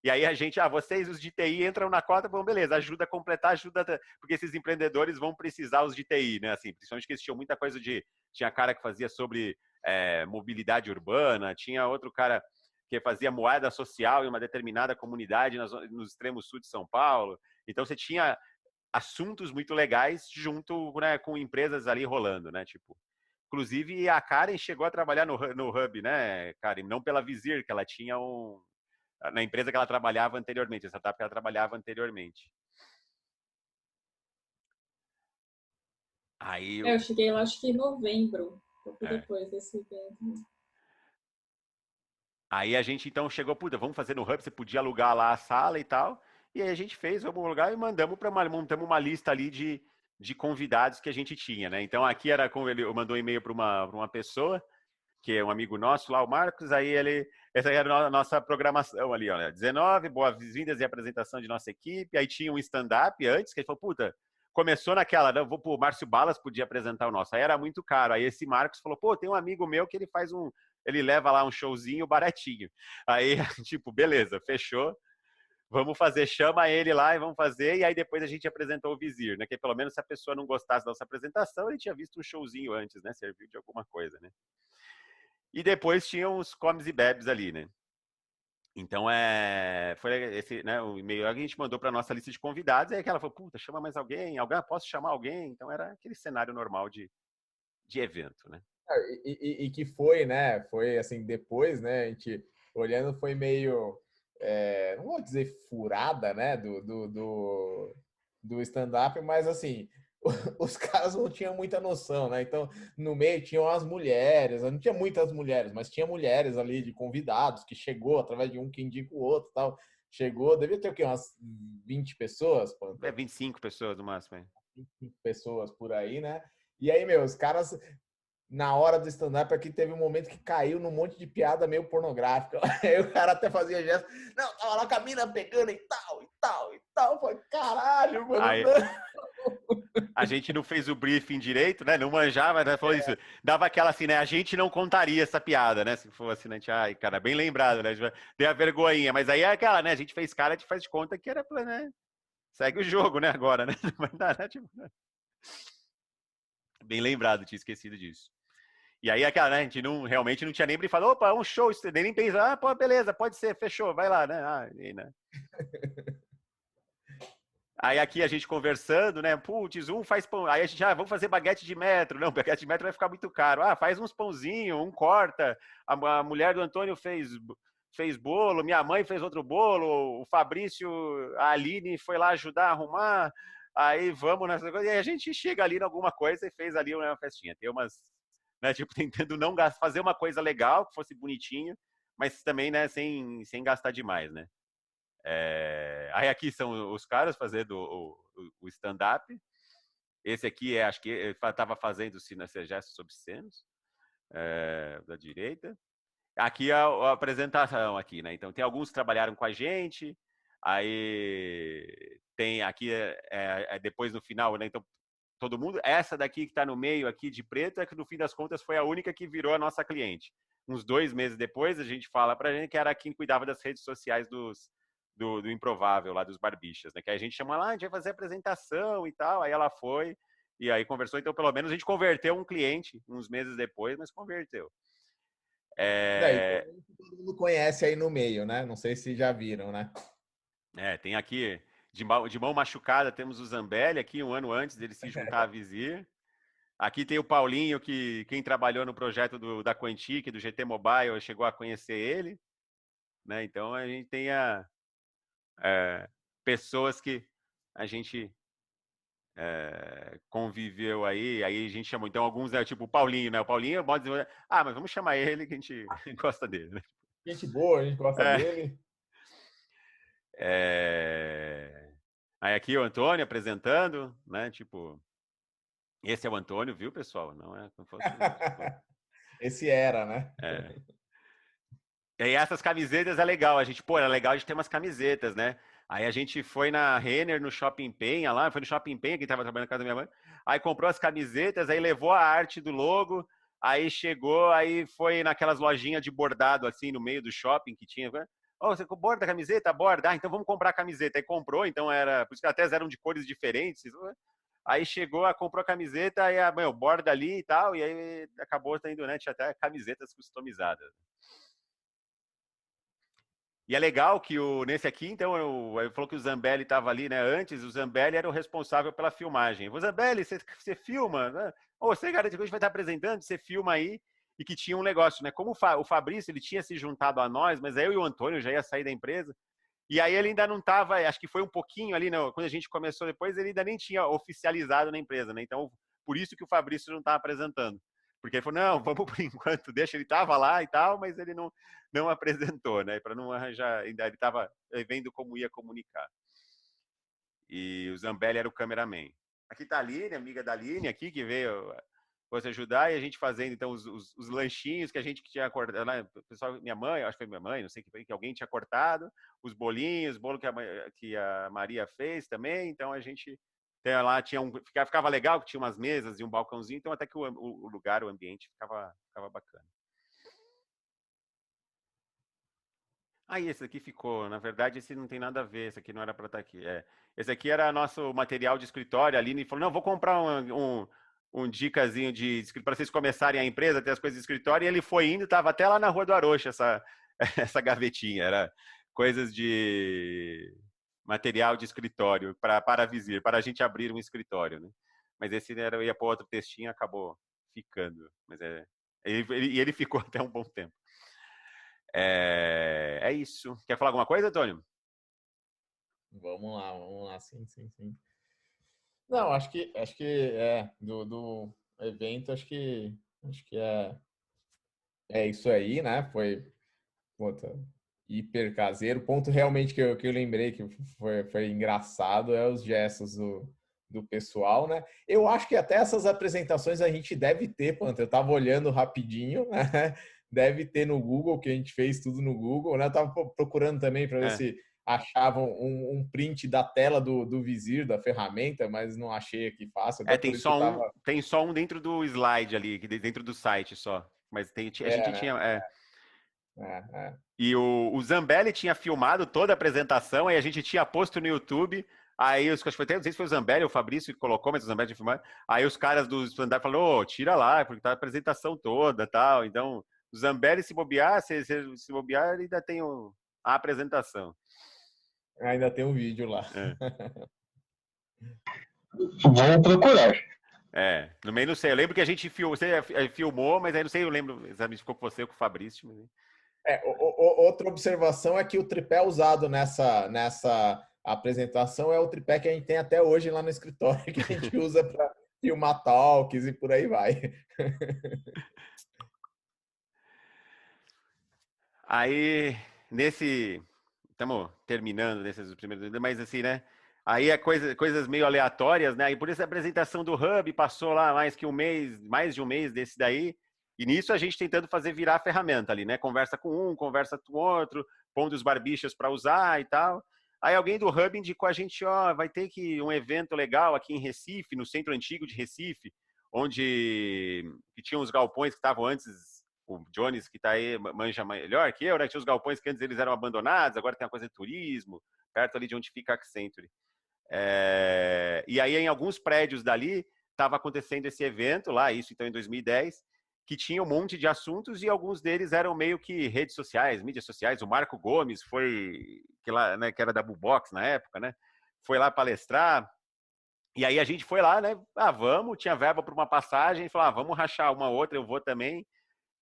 E aí a gente, vocês, os de TI, entram na cota, bom, beleza, ajuda a completar, porque esses empreendedores vão precisar os de TI, né? Assim, principalmente que eles tinham muita coisa tinha cara que fazia sobre mobilidade urbana, tinha outro cara que fazia moeda social em uma determinada comunidade nos extremos sul de São Paulo. Então você tinha assuntos muito legais junto, né, com empresas ali rolando, né? Tipo, inclusive a Karen chegou a trabalhar no Hub, né, Karen? Não pela Vizir, que ela tinha na empresa que ela trabalhava anteriormente, a startup que ela trabalhava anteriormente. Aí, Eu cheguei lá, acho que em novembro, pouco é. depois desse evento. Aí a gente então chegou, puta, vamos fazer no Hub, você podia alugar lá a sala e tal. E aí a gente fez, vamos alugar e montamos uma lista ali de convidados que a gente tinha, né? Então aqui era como ele mandou um e-mail para uma pessoa, que é um amigo nosso lá, o Marcos, essa aí era a nossa programação ali, olha, 19, boas-vindas e apresentação de nossa equipe, aí tinha um stand-up antes, que ele falou, puta, começou naquela, né, o Márcio Balas podia apresentar o nosso, aí era muito caro, aí esse Marcos falou, pô, tem um amigo meu que ele leva lá um showzinho baratinho, aí, tipo, beleza, fechou, vamos fazer, chama ele lá e vamos fazer, e aí depois a gente apresentou o Vizir, né, que pelo menos se a pessoa não gostasse da nossa apresentação, ele tinha visto um showzinho antes, né, serviu de alguma coisa, né. E depois tinham os comes e bebes ali, né? Então, foi esse, né, o e-mail que a gente mandou para nossa lista de convidados, e aí ela falou, puta, chama mais alguém? Posso chamar alguém? Então, era aquele cenário normal de evento, né? E que foi, né? Foi assim, depois, né? A gente olhando foi meio, não vou dizer furada, né? Do stand-up, mas assim, os caras não tinham muita noção, né? Então, no meio tinham as mulheres, não tinha muitas mulheres, mas tinha mulheres ali de convidados que chegou através de um que indica o outro, tal. Chegou, devia ter o quê? Umas 20 pessoas, Panta? 25 pessoas no máximo. 25 pessoas por aí, né? E aí, os caras na hora do stand-up aqui teve um momento que caiu num monte de piada meio pornográfica. Aí o cara até fazia gesto. Não, tava lá com a mina pegando e tal, e tal, e tal. Eu falei, caralho, mano. Aí, não. A gente não fez o briefing direito, né? Não manjava, né? Falou isso. Dava aquela assim, né? A gente não contaria essa piada, né? Se fosse, né? Ai, cara, bem lembrado, né? Deu a vergonhinha. Mas aí é aquela, né? A gente fez cara de faz de conta que era, né? Segue o jogo, né? Agora, né? Tipo, né? Bem lembrado, tinha esquecido disso. E aí, aquela, né? A gente realmente não tinha nem briefado. Opa, um show, nem pensa. Ah, pô, beleza, pode ser, fechou, vai lá, né? Né? Aí aqui a gente conversando, né? Putz, faz pão. Aí a gente, vamos fazer baguete de metro. Não, baguete de metro vai ficar muito caro. Faz uns pãozinhos, corta. A mulher do Antônio fez bolo, minha mãe fez outro bolo, o Fabrício, a Aline foi lá ajudar a arrumar. Aí vamos nessa coisa. E aí a gente chega ali em alguma coisa e fez ali uma festinha. Tem umas, né? Tipo, tentando não fazer uma coisa legal, que fosse bonitinho, mas também, né? Sem gastar demais, né? Aí aqui são os caras fazendo o stand-up. Esse aqui acho que estava fazendo gestos obscenos, da direita. Aqui a apresentação aqui, né? Então tem alguns que trabalharam com a gente. Aí tem aqui depois no final, né? Então todo mundo. Essa daqui que está no meio aqui de preto é que no fim das contas foi a única que virou a nossa cliente. Uns 2 meses depois a gente fala para a gente que era quem cuidava das redes sociais do Improvável, lá dos Barbichas, né? Que a gente chama lá, a gente vai fazer apresentação e tal. Aí ela foi e aí conversou. Então, pelo menos, a gente converteu um cliente uns meses depois, mas converteu. Daí, todo mundo conhece aí no meio, né? Não sei se já viram, né? Tem aqui, de mão machucada, temos o Zambelli aqui, um ano antes dele se juntar a Vizir. Aqui tem o Paulinho, que quem trabalhou no projeto da Quantic, do GT Mobile, chegou a conhecer ele. Né? Então, a gente tem pessoas que a gente conviveu aí a gente chamou. Então, alguns tipo o Paulinho, né? O Paulinho pode dizer, mas vamos chamar ele que a gente gosta dele. Né? Gente boa, a gente gosta dele. Aí aqui o Antônio apresentando, né? Tipo, esse é o Antônio, viu, pessoal? Não é como fosse. Esse era, né? E aí essas camisetas é legal. A gente, era legal a gente ter umas camisetas, né? Aí a gente foi na Renner, no Shopping Penha lá, foi no Shopping Penha, que estava trabalhando na casa da minha mãe. Aí comprou as camisetas, aí levou a arte do logo, aí chegou, aí foi naquelas lojinhas de bordado, assim, no meio do shopping que tinha. Você borda a camiseta? Borda. Então vamos comprar a camiseta. Aí comprou, então por isso que até eram de cores diferentes. Aí chegou, comprou a camiseta, aí borda ali e tal, e aí acabou tendo, né? Tinha até camisetas customizadas. E é legal que nesse aqui, então, ele falou que o Zambelli estava ali, né? Antes, o Zambelli era o responsável pela filmagem. O Zambelli, você filma? Né? Você garante que a gente vai estar apresentando, você filma aí. E que tinha um negócio, né? Como o Fabrício, ele tinha se juntado a nós, mas eu e o Antônio já ia sair da empresa. E aí ele ainda não estava, acho que foi um pouquinho ali, né? Quando a gente começou depois, ele ainda nem tinha oficializado na empresa, né? Então, por isso que o Fabrício não estava apresentando. Porque ele falou, não, vamos por enquanto, deixa, ele estava lá e tal, mas ele não apresentou, né? Para não arranjar, ainda ele estava vendo como ia comunicar. E o Zambelli era o cameraman. Aqui está a Aline, amiga da Aline, aqui, que veio você ajudar, e a gente fazendo, então, os lanchinhos que a gente tinha cortado, né? Pessoal, minha mãe, acho que foi minha mãe, não sei que alguém tinha cortado, os bolinhos, bolo que a Maria fez também, então a gente lá ficava legal, que tinha umas mesas e um balcãozinho, então até que o lugar, o ambiente ficava bacana. Aí esse aqui ficou, na verdade esse não tem nada a ver, esse aqui não era para estar aqui. Esse aqui era nosso material de escritório, a Aline falou, não, vou comprar um dicasinho para vocês começarem a empresa, ter as coisas de escritório, e ele foi indo, estava até lá na Rua do Arocha essa gavetinha, era coisas de material de escritório para Vizir, para a gente abrir um escritório, né? Mas esse ia para outro textinho, acabou ficando, mas ele ficou até um bom tempo. É isso. Quer falar alguma coisa, Antônio? Vamos lá, sim. Não, acho que do evento, acho que é isso aí, né? Foi hiper caseiro. O ponto realmente que eu lembrei que foi engraçado é os gestos do pessoal, né? Eu acho que até essas apresentações a gente deve ter, Panta. Eu tava olhando rapidinho, né? Deve ter no Google, que a gente fez tudo no Google, né? Eu tava procurando também para ver se achava um print da tela do Vizir, da ferramenta, mas não achei aqui fácil. Até por Tem isso só que tava... tem só um dentro do slide ali, dentro do site só. Mas a gente Né? tinha. É. E o Zambelli tinha filmado toda a apresentação, aí a gente tinha posto no YouTube. Aí acho que foi, não sei se foi o Zambelli ou o Fabrício que colocou, mas o Zambelli tinha filmado. Aí os caras do stand-up falaram, tira lá, porque tá a apresentação toda tal. Então, o Zambelli, se bobear, se bobear, ele ainda tem a apresentação. Ainda tem um vídeo lá. Vou procurar. No meio não sei. Eu lembro que a gente você filmou, mas aí não sei, eu lembro exatamente ficou com você ou com o Fabrício. Mas... Outra observação é que o tripé usado nessa apresentação é o tripé que a gente tem até hoje lá no escritório, que a gente usa para filmar talks e por aí vai. Aí, estamos terminando nesses primeiros, mas assim, né? Aí é coisas meio aleatórias, né? E por isso a apresentação do Hub passou lá mais de um mês desse daí. E nisso a gente tentando fazer virar a ferramenta ali, né? Conversa com um, conversa com o outro, pondo os barbichas para usar e tal. Aí alguém do Hub indicou a gente, vai ter um evento legal aqui em Recife, no centro antigo de Recife, onde que tinha uns galpões que estavam antes, o Jones que está aí manja melhor que eu, né? Tinha os galpões que antes eles eram abandonados, agora tem uma coisa de turismo, perto ali de onde fica a Accenture. E aí em alguns prédios dali estava acontecendo esse evento lá, isso então em 2010, que tinha um monte de assuntos e alguns deles eram meio que redes sociais, mídias sociais. O Marco Gomes que era da Bubox na época, né? Foi lá palestrar. E aí a gente foi lá, né? Vamos, tinha verba para uma passagem, falou, vamos rachar uma outra, eu vou também.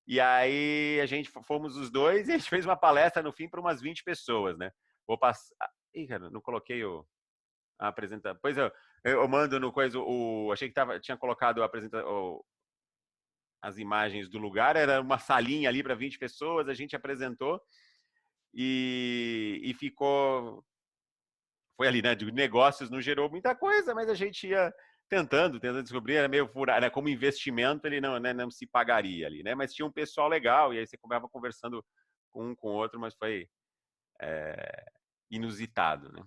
E aí a gente fomos os dois e a gente fez uma palestra no fim para umas 20 pessoas, né? Vou passar. Ih, cara, não coloquei a apresentação. Pois eu mando no coisa. Achei que tinha colocado as imagens do lugar, era uma salinha ali para 20 pessoas, a gente apresentou e ficou. Foi ali, né? De negócios não gerou muita coisa, mas a gente ia tentando descobrir, era meio furado, né? Como investimento ele não se pagaria ali, né? Mas tinha um pessoal legal, e aí você acabava conversando com um com o outro, mas foi inusitado, né?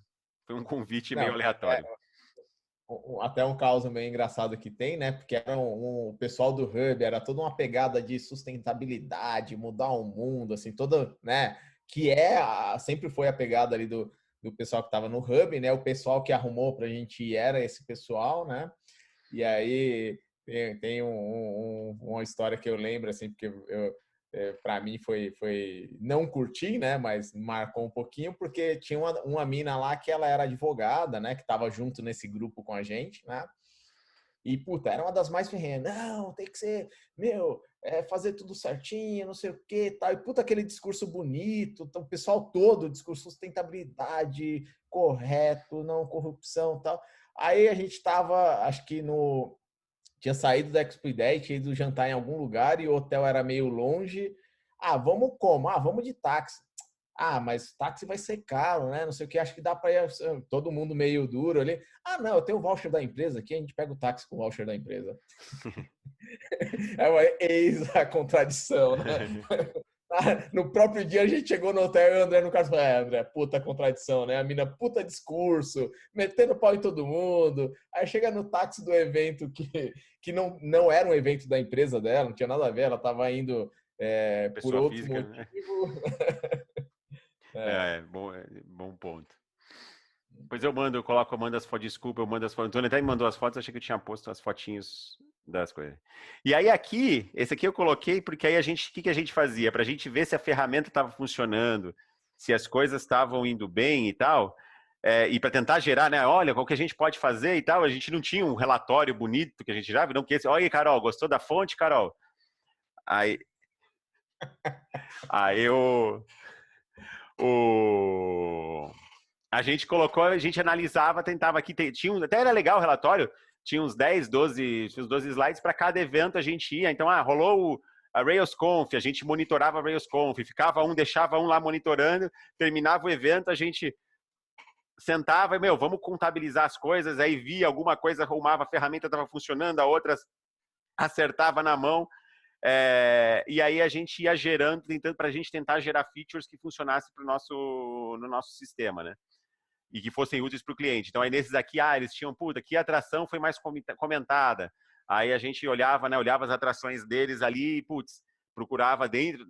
Foi um convite meio aleatório. Até um caso meio engraçado que tem, né? Porque era o pessoal do Hub, era toda uma pegada de sustentabilidade, mudar o mundo, assim, toda, né? Que sempre foi a pegada ali do pessoal que estava no Hub, né? O pessoal que arrumou para a gente ir era esse pessoal, né? E aí tem uma história que eu lembro, assim, porque para mim foi não curti, né? Mas marcou um pouquinho porque tinha uma mina lá que ela era advogada, né? Que estava junto nesse grupo com a gente, né? E puta, era uma das mais ferrenhas. Não, tem que ser, fazer tudo certinho, não sei o que, tal. E puta, aquele discurso bonito, então, o pessoal todo, discurso sustentabilidade, correto, não corrupção, tal. Aí a gente tava, acho que tinha saído da Expo Ideia, tinha ido jantar em algum lugar e o hotel era meio longe. Vamos como? Vamos de táxi. Mas táxi vai ser caro, né? Não sei o que, acho que dá para ir todo mundo meio duro ali. Não, eu tenho o voucher da empresa aqui, a gente pega o táxi com o voucher da empresa. Eis a contradição, né? No próprio dia a gente chegou no hotel e o André no caso falou, André, puta contradição, né? A mina, puta discurso, metendo pau em todo mundo. Aí chega no táxi do evento que não era um evento da empresa dela, não tinha nada a ver, ela tava indo por outro física, motivo. Né? Bom ponto. Depois eu mando as fotos, desculpa, eu mando as fotos. O Antônio até me mandou as fotos, achei que eu tinha posto as fotinhos das coisas. E aí esse aqui eu coloquei porque aí o que a gente fazia? Pra gente ver se a ferramenta estava funcionando, se as coisas estavam indo bem e tal, e para tentar gerar, né? Olha, o que a gente pode fazer e tal. A gente não tinha um relatório bonito que a gente já viu, não que esse. Olha, Carol, gostou da fonte, Carol? Aí a gente colocou, a gente analisava, tentava aqui, até era legal o relatório, tinha uns 12 slides para cada evento a gente ia, então rolou a RailsConf, a gente monitorava a RailsConf, deixava um lá monitorando, terminava o evento, a gente sentava e, vamos contabilizar as coisas, aí via alguma coisa, arrumava, a ferramenta estava funcionando, a outra acertava na mão, E aí a gente ia gerando, tentando para a gente tentar gerar features que funcionassem no nosso sistema, né? E que fossem úteis para o cliente. Então aí nesses aqui, eles tinham, puta, que atração foi mais comentada. Aí a gente olhava, né? Olhava as atrações deles ali, putz, procurava dentro.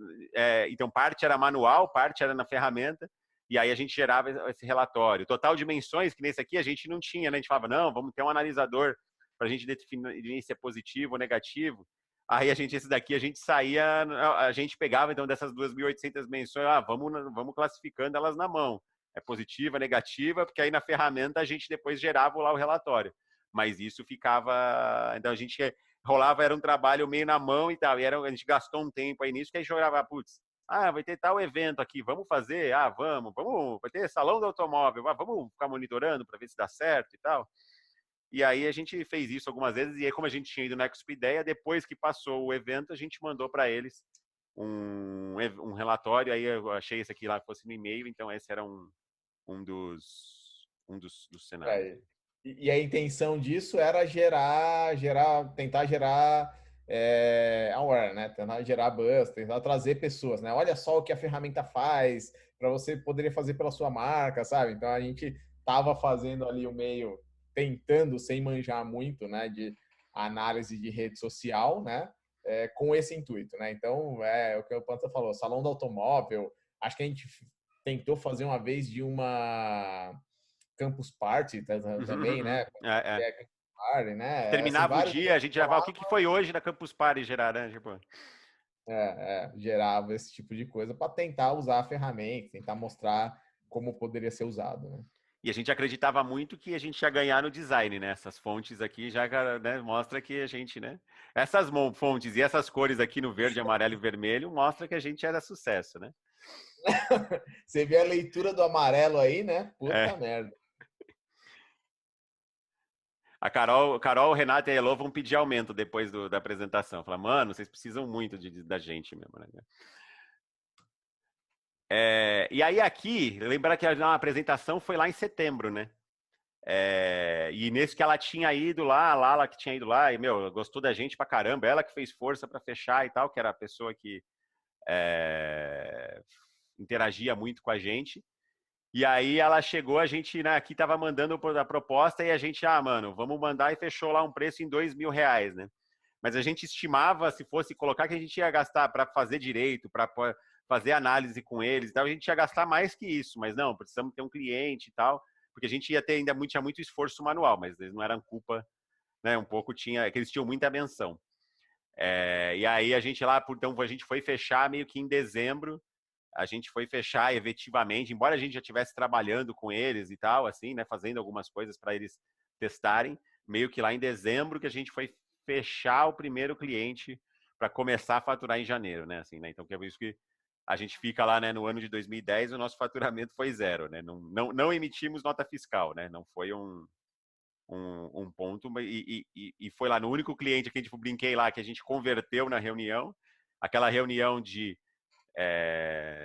Então parte era manual, parte era na ferramenta. E aí a gente gerava esse relatório. Total de menções, que nesse aqui a gente não tinha, né? A gente falava, não, vamos ter um analisador para a gente definir se é positivo ou negativo. Aí esse daqui a gente saía, a gente pegava então dessas 2.800 menções, vamos classificando elas na mão. É positiva, negativa, porque aí na ferramenta a gente depois gerava lá o relatório. Mas isso ficava, então a gente rolava, era um trabalho meio na mão e tal. E a gente gastou um tempo aí nisso que a gente jogava, putz, vai ter tal evento aqui, vamos fazer? Vamos, vai ter salão do automóvel, vamos ficar monitorando para ver se dá certo e tal. E aí a gente fez isso algumas vezes, e aí como a gente tinha ido na Expedia, depois que passou o evento, a gente mandou para eles um relatório, aí eu achei esse aqui lá que fosse no e-mail, então esse era um dos cenários. E a intenção disso era tentar gerar aware, né? Tentar gerar buzz, tentar trazer pessoas, né? Olha só o que a ferramenta faz, para você poderia fazer pela sua marca, sabe? Então a gente estava fazendo ali o meio, tentando, sem manjar muito, né? De análise de rede social, né? Com esse intuito, né? Então, o que o Panta falou, salão do automóvel, acho que a gente tentou fazer uma vez de uma Campus Party também, né? Party, né? Terminava assim, o dia, a gente já falava o que foi hoje na Campus Party gerar, né? Tipo... gerava esse tipo de coisa para tentar usar a ferramenta, tentar mostrar como poderia ser usado, né? E a gente acreditava muito que a gente ia ganhar no design, né? Essas fontes aqui já, né, mostra que a gente, né? Essas fontes e essas cores aqui no verde, amarelo e vermelho mostra que a gente era sucesso, né? Você vê a leitura do amarelo aí, né? Puta merda. A Carol, Renata e a Elô vão pedir aumento depois da apresentação. Falar, mano, vocês precisam muito da gente mesmo, né? E aí aqui, lembra que a apresentação foi lá em setembro, né? E nesse que ela tinha ido lá, a Lala que tinha ido lá, e, gostou da gente pra caramba, ela que fez força para fechar e tal, que era a pessoa que interagia muito com a gente. E aí ela chegou, a gente, né, aqui tava mandando a proposta e a gente, mano, vamos mandar, e fechou lá um preço em R$2.000, né? Mas a gente estimava, se fosse colocar, que a gente ia gastar para fazer direito, para fazer análise com eles e tal, a gente ia gastar mais que isso, mas não, precisamos ter um cliente e tal, porque a gente ia ter ainda tinha muito esforço manual, mas eles não eram culpa, né, um pouco que eles tinham muita menção. E aí a gente lá, então a gente foi fechar meio que em dezembro, a gente foi fechar efetivamente, embora a gente já estivesse trabalhando com eles e tal, assim, né, fazendo algumas coisas para eles testarem, meio que lá em dezembro que a gente foi fechar o primeiro cliente para começar a faturar em janeiro, né, assim, né, então que é por isso que a gente fica lá, né, no ano de 2010, o nosso faturamento foi zero, né, não emitimos nota fiscal, né, não foi um ponto, e foi lá no único cliente que a gente brinquei lá, que a gente converteu na reunião, aquela reunião de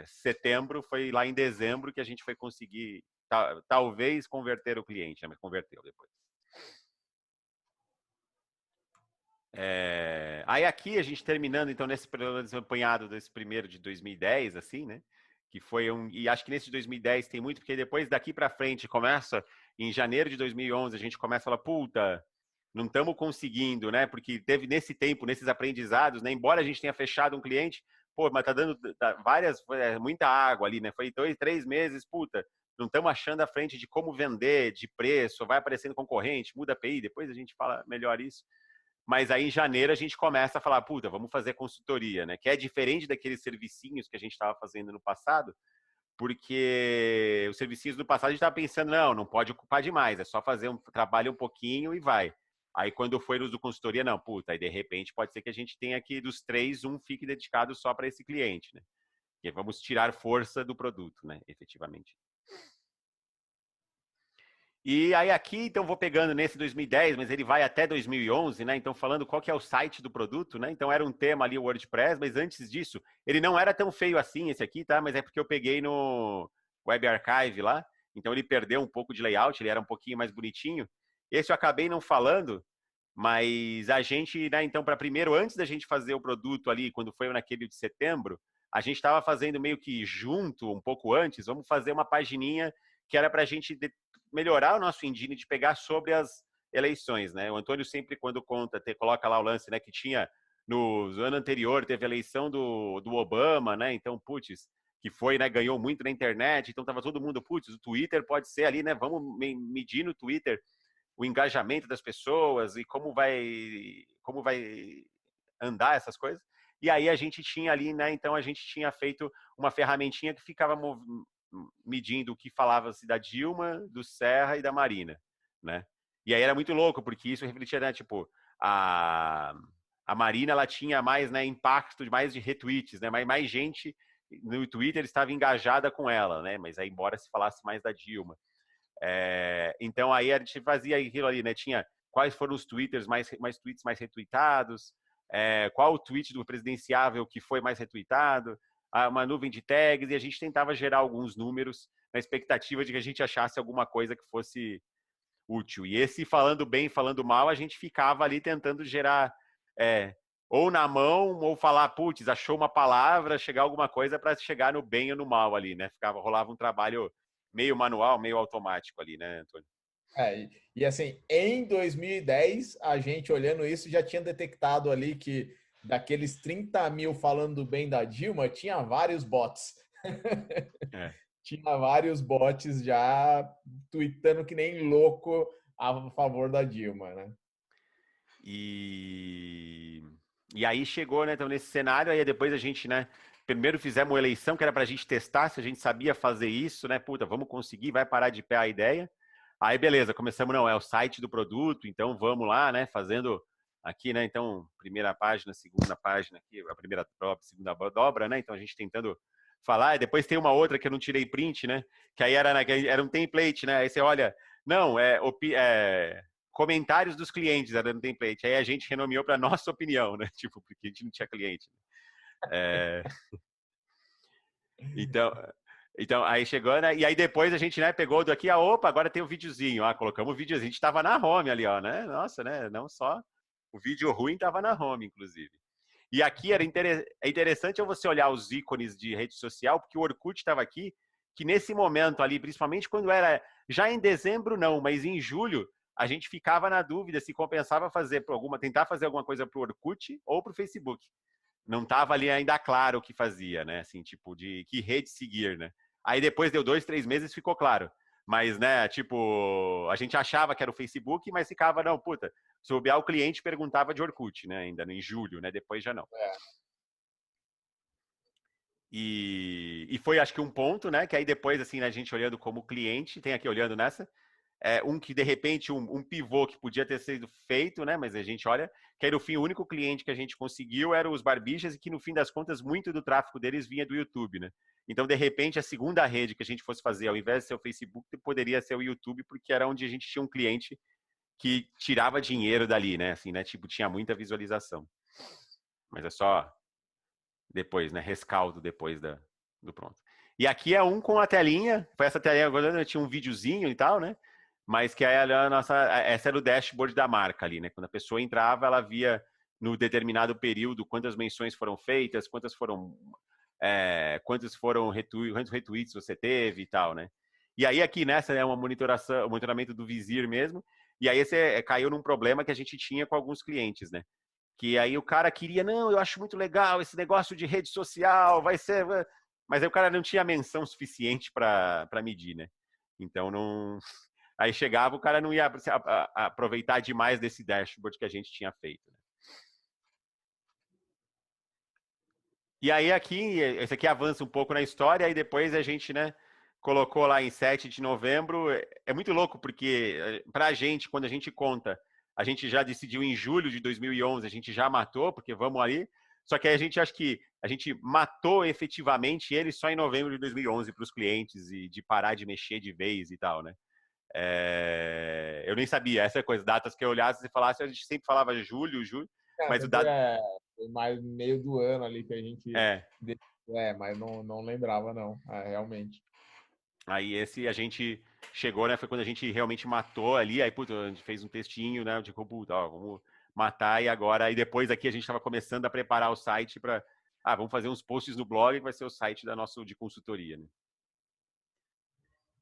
setembro, foi lá em dezembro que a gente foi conseguir talvez converter o cliente, né? Mas converteu depois. Aí aqui a gente terminando então nesse desempenhado desse primeiro de 2010, assim, né? Que foi e acho que nesse de 2010 tem muito, porque depois daqui para frente começa, em janeiro de 2011 a gente começa a falar, puta, não estamos conseguindo, né? Porque teve nesse tempo, nesses aprendizados, né? Embora a gente tenha fechado um cliente, mas tá dando muita água ali, né? Foi 2, 3 meses, puta, não estamos achando a frente de como vender, de preço, vai aparecendo concorrente, muda a API, depois a gente fala melhor isso. Mas aí em janeiro a gente começa a falar, puta, vamos fazer consultoria, né? Que é diferente daqueles servicinhos que a gente estava fazendo no passado, porque os servicinhos do passado a gente estava pensando, não pode ocupar demais, é só fazer um trabalho um pouquinho e vai. Aí quando foi no uso do consultoria, não, puta, aí de repente pode ser que a gente tenha aqui dos 3, um fique dedicado só para esse cliente, né? E aí vamos tirar força do produto, né, efetivamente. E aí aqui, então, vou pegando nesse 2010, mas ele vai até 2011, né? Então, falando qual que é o site do produto, né? Então, era um tema ali, o WordPress, mas antes disso, ele não era tão feio assim, esse aqui, tá? Mas é porque eu peguei no Web Archive lá, então ele perdeu um pouco de layout, ele era um pouquinho mais bonitinho. Esse eu acabei não falando, Mas a gente, né, então, para primeiro, antes da gente fazer o produto ali, quando foi naquele de setembro, a gente estava fazendo meio que junto, um pouco antes, vamos fazer uma pagininha que era para a gente melhorar o nosso engine de pegar sobre as eleições, né? O Antônio sempre, quando conta, coloca lá o lance, né, que tinha no ano anterior, teve a eleição do Obama, né? Então, putz, que foi, né, ganhou muito na internet, então tava todo mundo, putz, o Twitter pode ser ali, né? Vamos medir no Twitter o engajamento das pessoas e como vai andar essas coisas. E aí a gente tinha ali, né? Então a gente tinha feito uma ferramentinha que ficava medindo o que falava-se da Dilma, do Serra e da Marina, né? E aí era muito louco, porque isso refletia, né? Tipo, a Marina, ela tinha mais, né, impacto, mais de retweets, né? Mais gente no Twitter estava engajada com ela, né? Mas aí, embora se falasse mais da Dilma. Então aí a gente fazia aquilo ali, né? Tinha quais foram os tweets mais retweetados, qual o tweet do presidenciável que foi mais retweetado, uma nuvem de tags, e a gente tentava gerar alguns números na expectativa de que a gente achasse alguma coisa que fosse útil. E esse falando bem, falando mal, a gente ficava ali tentando gerar ou na mão, ou falar, putz, achou uma palavra, chegar alguma coisa para chegar no bem ou no mal ali, né? Rolava um trabalho meio manual, meio automático ali, né, Antônio? E assim, em 2010, a gente olhando isso já tinha detectado ali que daqueles 30 mil falando bem da Dilma, tinha vários bots. Tinha vários bots já tweetando que nem louco a favor da Dilma, né? E aí chegou, né, então, nesse cenário, aí depois a gente, né, primeiro fizemos uma eleição que era para a gente testar se a gente sabia fazer isso, né, puta, vamos conseguir, vai parar de pé a ideia. Aí, beleza, começamos, não, é o site do produto, então vamos lá, né, fazendo aqui, né, então, primeira página, segunda página aqui, a primeira dobra, segunda dobra, né, então a gente tentando falar, e depois tem uma outra que eu não tirei print, né, que aí era, né, que era um template, né, aí você olha, não, comentários dos clientes era no template, aí a gente renomeou para nossa opinião, né, tipo, porque a gente não tinha cliente. Então, aí chegou, né? E aí depois a gente, né, pegou daqui, opa, agora tem o videozinho, colocamos o videozinho, a gente estava na home ali, ó, né? Nossa, né? Não só o vídeo ruim estava na home, inclusive. E aqui é interessante você olhar os ícones de rede social, porque o Orkut estava aqui, que nesse momento ali, principalmente quando era já em dezembro, não, mas em julho, a gente ficava na dúvida se compensava tentar fazer alguma coisa para o Orkut ou para o Facebook. Não estava ali ainda claro o que fazia, né? Assim, tipo, de que rede seguir, né? Aí depois deu 2, 3 meses ficou claro. Mas, né, tipo, a gente achava que era o Facebook, mas ficava, não, puta, se bobear o cliente perguntava de Orkut, né, ainda em julho, né, depois já não. E foi, acho que um ponto, né, que aí depois, assim, a gente olhando como cliente, tem aqui olhando nessa, que de repente um pivô que podia ter sido feito, né? Mas a gente olha que aí no fim o único cliente que a gente conseguiu era os Barbixas e que no fim das contas muito do tráfego deles vinha do YouTube, né? Então de repente a segunda rede que a gente fosse fazer ao invés de ser o Facebook poderia ser o YouTube porque era onde a gente tinha um cliente que tirava dinheiro dali, né? Assim, né? Tipo tinha muita visualização. Mas é só depois, né? Rescaldo depois do pronto. E aqui é um com a telinha, foi essa telinha agora tinha um videozinho e tal, né? Mas que essa era o dashboard da marca ali, né? Quando a pessoa entrava, ela via no determinado período quantas menções foram feitas, quantos retweets você teve e tal, né? E aí aqui nessa é uma monitoração, monitoramento do Vizir mesmo. E aí você caiu num problema que a gente tinha com alguns clientes, né? Que aí o cara queria, não, eu acho muito legal esse negócio de rede social, vai ser, mas aí o cara não tinha menção suficiente para medir, né? Então não. Aí chegava, o cara não ia aproveitar demais desse dashboard que a gente tinha feito. Né? E aí aqui, esse aqui avança um pouco na história, e depois a gente, né, colocou lá em 7 de novembro. É muito louco, porque para a gente, quando a gente conta, a gente já decidiu em julho de 2011, a gente já matou, porque vamos ali. Só que aí a gente acha que a gente matou efetivamente ele só em novembro de 2011 para os clientes e de parar de mexer de vez e tal, né? Eu nem sabia, essa coisa, datas que eu olhasse e falasse, a gente sempre falava julho, mas o dado... Foi mais meio do ano ali que a gente... É. Mas não lembrava, não, realmente. Aí esse a gente chegou, né? Foi quando a gente realmente matou ali. Aí, puta, a gente fez um textinho, né? De puta, ó, vamos matar. E agora, e depois aqui a gente estava começando a preparar o site para. Ah, vamos fazer uns posts no blog que vai ser o site da nossa de consultoria, né?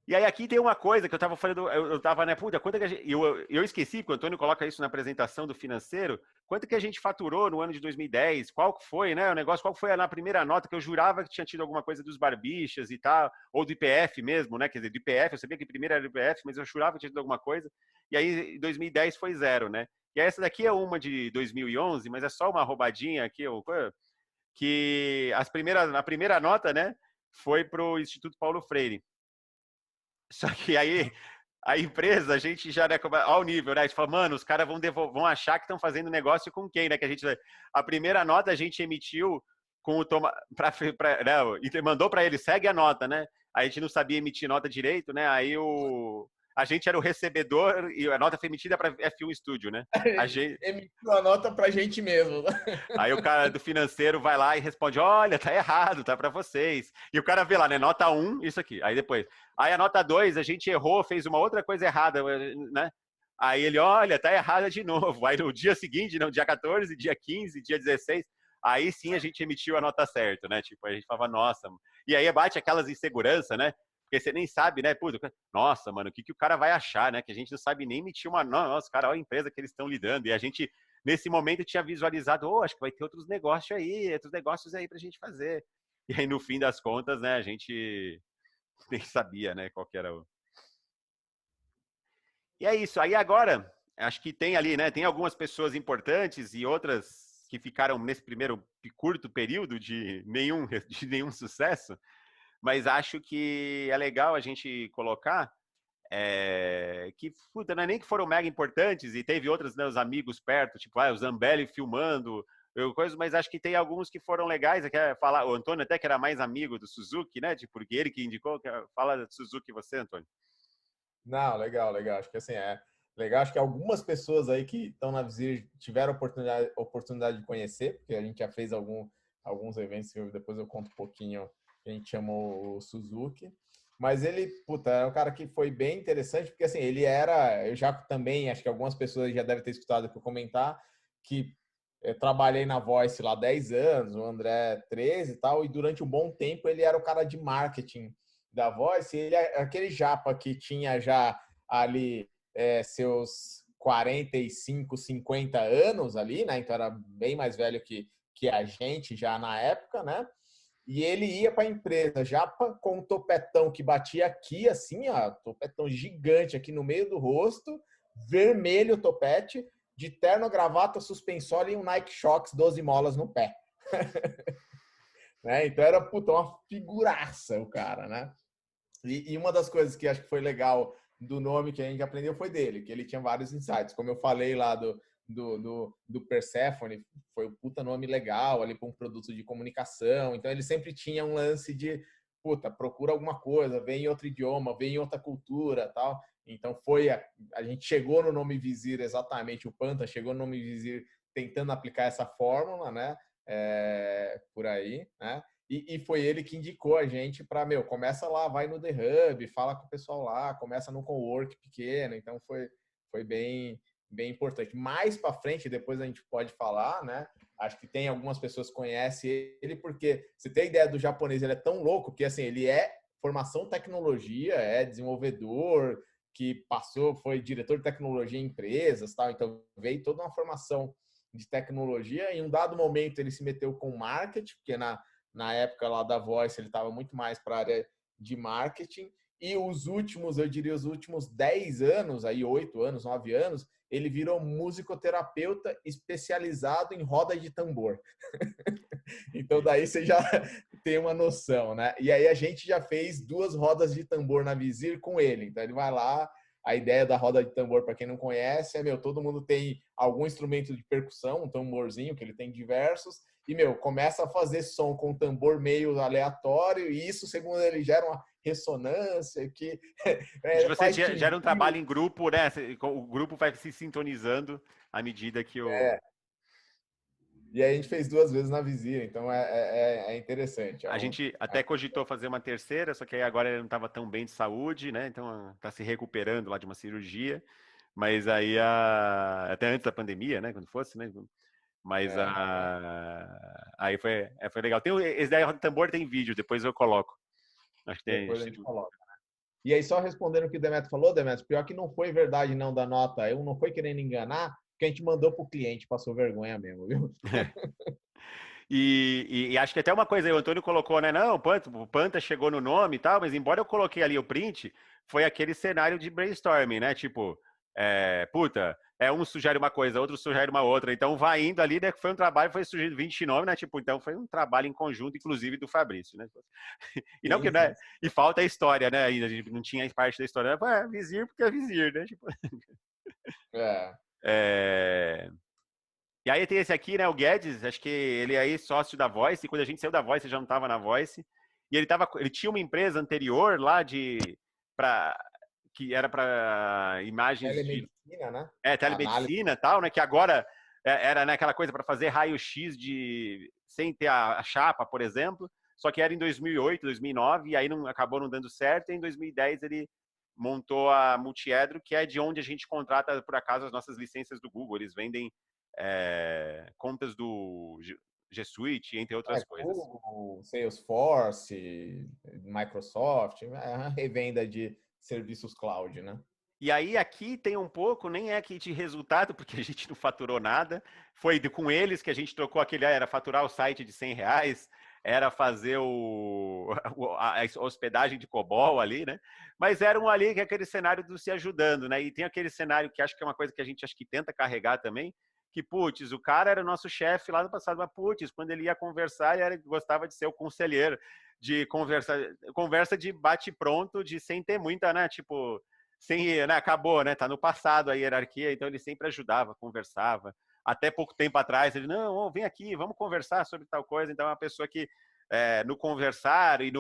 E aí aqui tem uma coisa que eu estava falando, eu tava, né, puta, quanto que a gente, eu esqueci, porque o Antônio coloca isso na apresentação do financeiro, quanto que a gente faturou no ano de 2010, qual que foi, né, o negócio, qual foi na primeira nota, que eu jurava que tinha tido alguma coisa dos barbichas e tal, ou do IPF mesmo, né, quer dizer, do IPF, eu sabia que primeiro era do IPF, mas eu jurava que tinha tido alguma coisa, e aí em 2010 foi 0, né. E aí essa daqui é uma de 2011, mas é só uma roubadinha aqui, que a primeira nota, né, foi para o Instituto Paulo Freire. Só que aí a empresa, a gente já, né, ao nível, né? A gente fala, mano, os caras vão achar que estão fazendo negócio com quem, né? Que a primeira nota a gente emitiu com o né, mandou para ele, segue a nota, né? A gente não sabia emitir nota direito, né? Aí a gente era o recebedor e a nota foi emitida para F1 Studio, né? A gente emitiu a nota pra gente mesmo. Aí o cara do financeiro vai lá e responde, olha, tá errado, tá para vocês. E o cara vê lá, né, nota 1, isso aqui. Aí depois, aí a nota 2, a gente errou, fez uma outra coisa errada, né? Aí ele, olha, tá errada de novo. Aí no dia seguinte, no dia 14, dia 15, dia 16, aí sim a gente emitiu a nota certa, né? Tipo, a gente falava, nossa. E aí bate aquelas inseguranças, né? Porque você nem sabe, né? Puta, nossa, mano, o que o cara vai achar, né? Que a gente não sabe nem emitir uma. Nossa, cara, olha a empresa que eles estão lidando. E a gente, nesse momento, tinha visualizado, acho que vai ter outros negócios aí pra gente fazer. E aí, no fim das contas, né, a gente nem sabia, né, qual que era o. E é isso. Aí agora, acho que tem ali, né? Tem algumas pessoas importantes e outras que ficaram nesse primeiro curto período de nenhum sucesso. Mas acho que é legal a gente colocar que, puta, não é nem que foram mega importantes, e teve outros, né, os amigos perto, tipo, o Zambelli filmando, mas acho que tem alguns que foram legais, quer falar, o Antônio até que era mais amigo do Suzuki, né, tipo, porque ele que indicou, fala do Suzuki você, Antônio. Não, legal, legal. Acho que assim, é legal. Acho que algumas pessoas aí que estão na Visir tiveram oportunidade de conhecer, porque a gente já fez alguns eventos, que depois eu conto um pouquinho, que a gente chamou o Suzuki. Mas ele, puta, é um cara que foi bem interessante, porque assim, eu já também, acho que algumas pessoas já devem ter escutado que eu comentar, que eu trabalhei na Voice lá 10 anos, o André 13 e tal, e durante um bom tempo ele era o cara de marketing da Voice, ele é aquele japa que tinha já ali seus 45, 50 anos ali, né? Então era bem mais velho que a gente já na época, né? E ele ia para a empresa já com um topetão que batia aqui, assim, ó, topetão gigante aqui no meio do rosto, vermelho o topete, de terno, gravata, suspensório e um Nike Shox 12 molas no pé. Né? Então era, puta, uma figuraça o cara, né? E uma das coisas que acho que foi legal do nome que a gente aprendeu foi dele, que ele tinha vários insights. Como eu falei lá do Persephone, foi um puta nome legal ali para um produto de comunicação. Então ele sempre tinha um lance de, puta, procura alguma coisa, vem em outro idioma, vem em outra cultura, tal. Então a gente chegou no nome Vizir exatamente, o Panta chegou no nome Vizir tentando aplicar essa fórmula, né? Por aí, né? E foi ele que indicou a gente para, começa lá, vai no The Hub, fala com o pessoal lá, começa no cowork pequeno. Então foi bem importante. Mais para frente, depois a gente pode falar, né? Acho que tem algumas pessoas que conhecem ele, porque você tem a ideia do japonês, ele é tão louco que assim, ele é formação tecnologia, é desenvolvedor, que foi diretor de tecnologia em empresas, tal. Então veio toda uma formação de tecnologia. Em um dado momento ele se meteu com marketing, porque na época lá da Voice ele estava muito mais para a área de marketing. E eu diria, os últimos 10 anos, aí 8 anos, 9 anos, ele virou musicoterapeuta especializado em roda de tambor. Então daí você já tem uma noção, né? E aí a gente já fez 2 rodas de tambor na Vizir com ele. Então ele vai lá, a ideia da roda de tambor, para quem não conhece, todo mundo tem algum instrumento de percussão, um tamborzinho, que ele tem diversos, e, começa a fazer som com um tambor meio aleatório, e isso, segundo ele, gera uma ressonância que... Você gera um trabalho em grupo, né? O grupo vai se sintonizando à medida que o... E aí a gente fez 2 vezes na Vizir, então é interessante. A gente até cogitou fazer uma terceira, só que aí agora ele não estava tão bem de saúde, né? Então está se recuperando lá de uma cirurgia. Mas aí, até antes da pandemia, né? Quando fosse, né? Mas aí foi legal. Esse daí, Roda Tambor, tem vídeo, depois eu coloco. Acho que tem. Depois a gente coloca. E aí, só respondendo o que o Demetrio falou, Demetrio, pior que não foi verdade não da nota, eu não foi querendo enganar, porque a gente mandou pro cliente, passou vergonha mesmo, viu? E acho que até uma coisa aí, o Antônio colocou, né? Não, o Panta chegou no nome e tal, mas embora eu coloquei ali o print, foi aquele cenário de brainstorming, né? Tipo, puta, um sugere uma coisa, outro sugere uma outra. Então vai indo ali, né? Foi um trabalho, foi surgindo 20 nomes, né? Tipo, então foi um trabalho em conjunto, inclusive do Fabrício, né? E não que, né? E falta a história, né? Ainda a gente não tinha parte da história. Vizir porque é Vizir, né? Tipo... E aí tem esse aqui, né, o Guedes, acho que ele é aí sócio da Voice, e quando a gente saiu da Voice, ele já não estava na Voice, e ele tinha uma empresa anterior lá que era para imagens telemedicina, né? Telemedicina e tal, né, que agora era, né, aquela coisa para fazer raio-x sem ter a chapa, por exemplo, só que era em 2008, 2009, e aí acabou não dando certo, e em 2010 ele montou a Multiedro, que é de onde a gente contrata, por acaso, as nossas licenças do Google. Eles vendem contas do G Suite, entre outras coisas. Google, Salesforce, Microsoft, é uma revenda de serviços cloud, né? E aí aqui tem um pouco, nem é aqui de resultado, porque a gente não faturou nada. Foi com eles que a gente trocou era faturar o site de R$100, era fazer a hospedagem de COBOL ali, né? Mas era ali que é aquele cenário do se ajudando, né? E tem aquele cenário que acho que é uma coisa que a gente acho que tenta carregar também, que, putz, o cara era nosso chefe lá no passado, mas, putz, quando ele ia conversar, ele gostava de ser o conselheiro, de conversa de bate-pronto, de sem ter muita, né? Tipo, sem, né, acabou, né? Tá no passado a hierarquia, então ele sempre ajudava, conversava. Até pouco tempo atrás, ele, não, vem aqui, vamos conversar sobre tal coisa. Então é uma pessoa que, no conversar e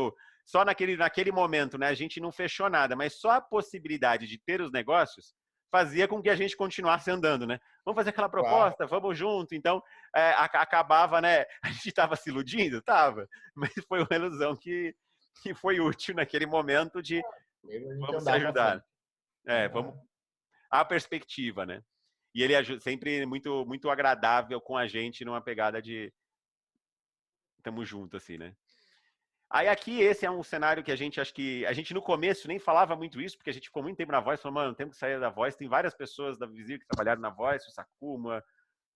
só naquele momento, né? A gente não fechou nada, mas só a possibilidade de ter os negócios fazia com que a gente continuasse andando, né? Vamos fazer aquela proposta, vamos junto. Então, acabava, né? A gente estava se iludindo? Tava. Mas foi uma ilusão que foi útil naquele momento de vamos se ajudar. Vamos... A perspectiva, né? E ele é sempre muito, muito agradável com a gente numa pegada de tamo junto, assim, né? Aí aqui esse é um cenário que acho que a gente no começo nem falava muito isso, porque a gente ficou muito tempo na Voice, falou, mano, temos que sair da Voice. Tem várias pessoas da Vizir que trabalharam na Voice, o Sakuma,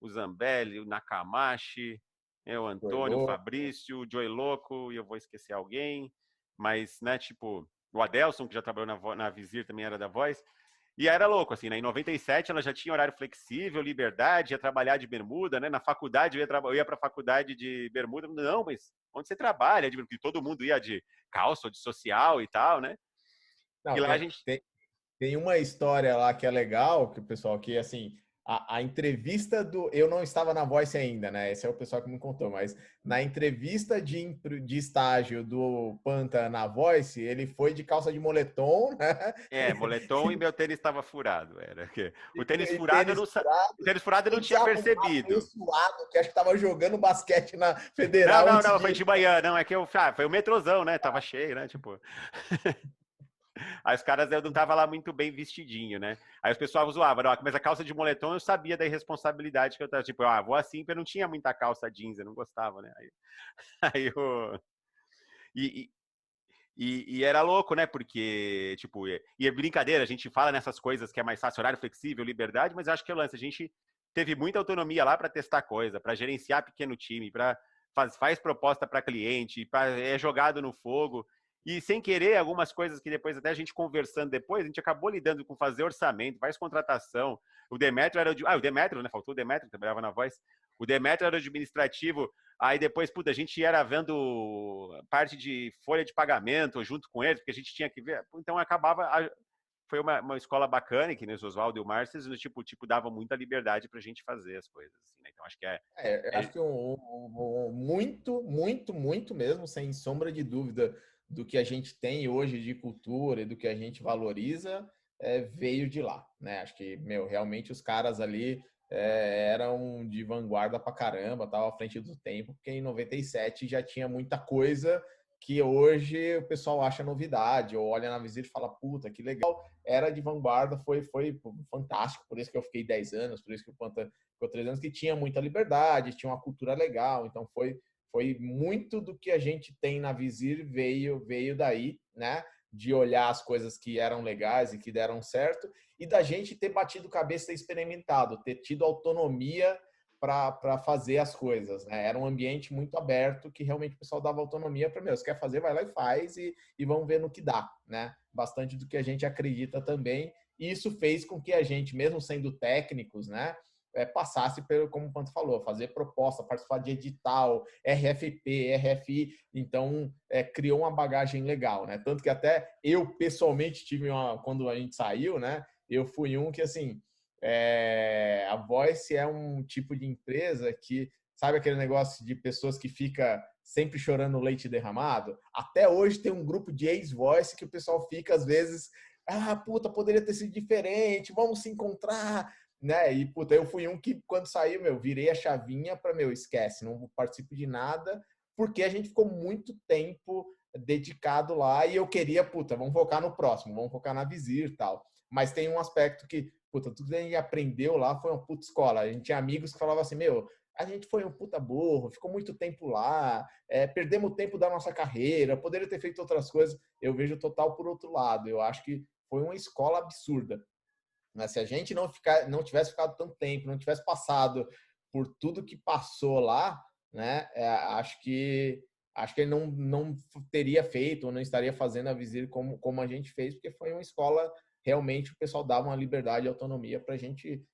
o Zambelli, o Nakamashi, o Antônio, o Fabrício, o Joey Loco, e eu vou esquecer alguém, mas, né, tipo, o Adelson, que já trabalhou na Vizir, também era da Voice. E era louco, assim, né? Em 97 ela já tinha horário flexível, liberdade, ia trabalhar de bermuda, né? Na faculdade, eu ia para a faculdade de bermuda. Não, mas onde você trabalha? Porque todo mundo ia de calça, de social e tal, né? Não, e lá a gente... tem uma história lá que é legal, que o pessoal que, assim, a entrevista do... Eu não estava na Voice ainda, né? Esse é o pessoal que me contou, mas na entrevista de estágio do Panta na Voice, ele foi de calça de moletom, né? Moletom e meu tênis estava furado. O tênis furado eu não tinha percebido. Meio suado, que acho que estava jogando basquete na Federal. Não, foi de manhã. Não, é que foi o metrozão, né? Tava cheio, né? Tipo... Aí os caras, eu não tava lá muito bem vestidinho, né? Aí os pessoal zoavam, mas a calça de moletom eu sabia da irresponsabilidade que eu tava, tipo, vou assim, porque eu não tinha muita calça jeans, eu não gostava, né? Aí eu... E era louco, né? Porque, tipo, e é brincadeira, a gente fala nessas coisas que é mais fácil, horário flexível, liberdade, mas eu acho que é o lance, a gente teve muita autonomia lá para testar coisa, para gerenciar pequeno time, para faz proposta para cliente, é jogado no fogo. E sem querer, algumas coisas que depois, até a gente conversando depois, a gente acabou lidando com fazer orçamento, faz contratação. O Demetrio era o Demetrio, né? Faltou o Demetrio, que trabalhava na Voice. O Demetrio era o administrativo. Aí depois, puta, a gente era vendo parte de folha de pagamento junto com eles, porque a gente tinha que ver. Então acabava. Foi uma escola bacana, que nem o Oswaldo e o Márcio, tipo, dava muita liberdade pra gente fazer as coisas. Assim, né? Então acho que acho que muito, muito, muito mesmo, sem sombra de dúvida, do que a gente tem hoje de cultura e do que a gente valoriza, veio de lá, né? Acho que, realmente os caras ali eram de vanguarda pra caramba, tava à frente do tempo, porque em 97 já tinha muita coisa que hoje o pessoal acha novidade, ou olha na visita e fala, puta, que legal. Era de vanguarda, foi fantástico, por isso que eu fiquei 10 anos, por isso que o Panta ficou 3 anos, que tinha muita liberdade, tinha uma cultura legal, então foi muito do que a gente tem na Vizir veio daí, né? De olhar as coisas que eram legais e que deram certo, e da gente ter batido cabeça e experimentado, ter tido autonomia para fazer as coisas, né? Era um ambiente muito aberto que realmente o pessoal dava autonomia para, meu, você quer fazer, vai lá e faz e vamos ver no que dá, né? Bastante do que a gente acredita também. E isso fez com que a gente, mesmo sendo técnicos, né, passasse pelo, como o Panto falou, fazer proposta, participar de edital, RFP, RFI, então criou uma bagagem legal, né? Tanto que até eu pessoalmente tive quando a gente saiu, né? Eu fui um que assim, a Voice é um tipo de empresa que, sabe aquele negócio de pessoas que fica sempre chorando leite derramado? Até hoje tem um grupo de ex-Voice que o pessoal fica às vezes, puta, poderia ter sido diferente, vamos se encontrar, né? E puta, eu fui um que quando saiu, meu, virei a chavinha para, meu, esquece, não participo de nada, porque a gente ficou muito tempo dedicado lá e eu queria, puta, vamos focar no próximo, vamos focar na Vizir e tal. Mas tem um aspecto que, puta, tudo que a gente aprendeu lá foi uma puta escola. A gente tinha amigos que falavam assim, meu, a gente foi um puta burro, ficou muito tempo lá, perdemos o tempo da nossa carreira, poderia ter feito outras coisas. Eu vejo total por outro lado. Eu acho que foi uma escola absurda. Mas se a gente não tivesse ficado tanto tempo, não tivesse passado por tudo que passou lá, né, acho que ele não teria feito ou não estaria fazendo a Vizir como a gente fez, porque foi uma escola, realmente o pessoal dava uma liberdade e autonomia para a gente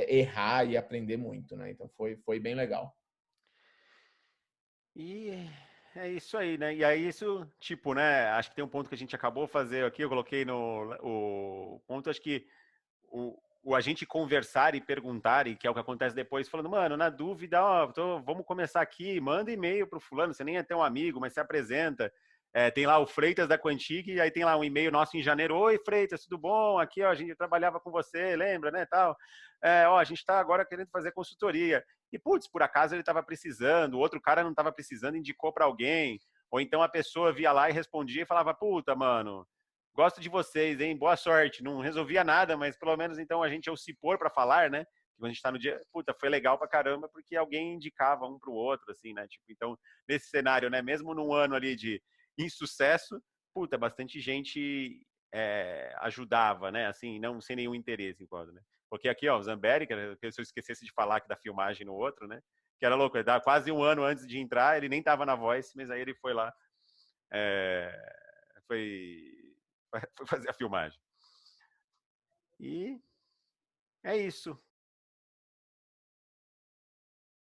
errar e aprender muito, né? Então foi bem legal. E é isso aí, né? E aí isso, tipo, né? Acho que tem um ponto que a gente acabou de fazer aqui, eu coloquei no o ponto, acho que o a gente conversar e perguntar, e que é o que acontece depois, falando, mano, na dúvida, ó, vamos começar aqui, manda e-mail pro fulano, você nem é teu amigo, mas se apresenta. Tem lá o Freitas da Quantic, e aí tem lá um e-mail nosso em janeiro, oi Freitas, tudo bom? Aqui, ó, a gente trabalhava com você, lembra, né, tal. Ó, a gente está agora querendo fazer consultoria. E, putz, por acaso ele estava precisando, o outro cara não estava precisando, indicou para alguém, ou então a pessoa via lá e respondia e falava, puta, mano, gosto de vocês, hein? Boa sorte. Não resolvia nada, mas pelo menos então a gente é o se pôr para falar, né? Quando a gente está no dia, puta, foi legal pra caramba, porque alguém indicava um pro outro, assim, né? Tipo, então, nesse cenário, né? Mesmo num ano ali de insucesso, puta, bastante gente ajudava, né? Assim, não sem nenhum interesse enquanto, né? Porque aqui, ó, o Zamberi, que se eu esquecesse de falar que da filmagem no outro, né? Que era louco, ele tava quase um ano antes de entrar, ele nem tava na Voice, mas aí ele foi lá, foi fazer a filmagem. E é isso.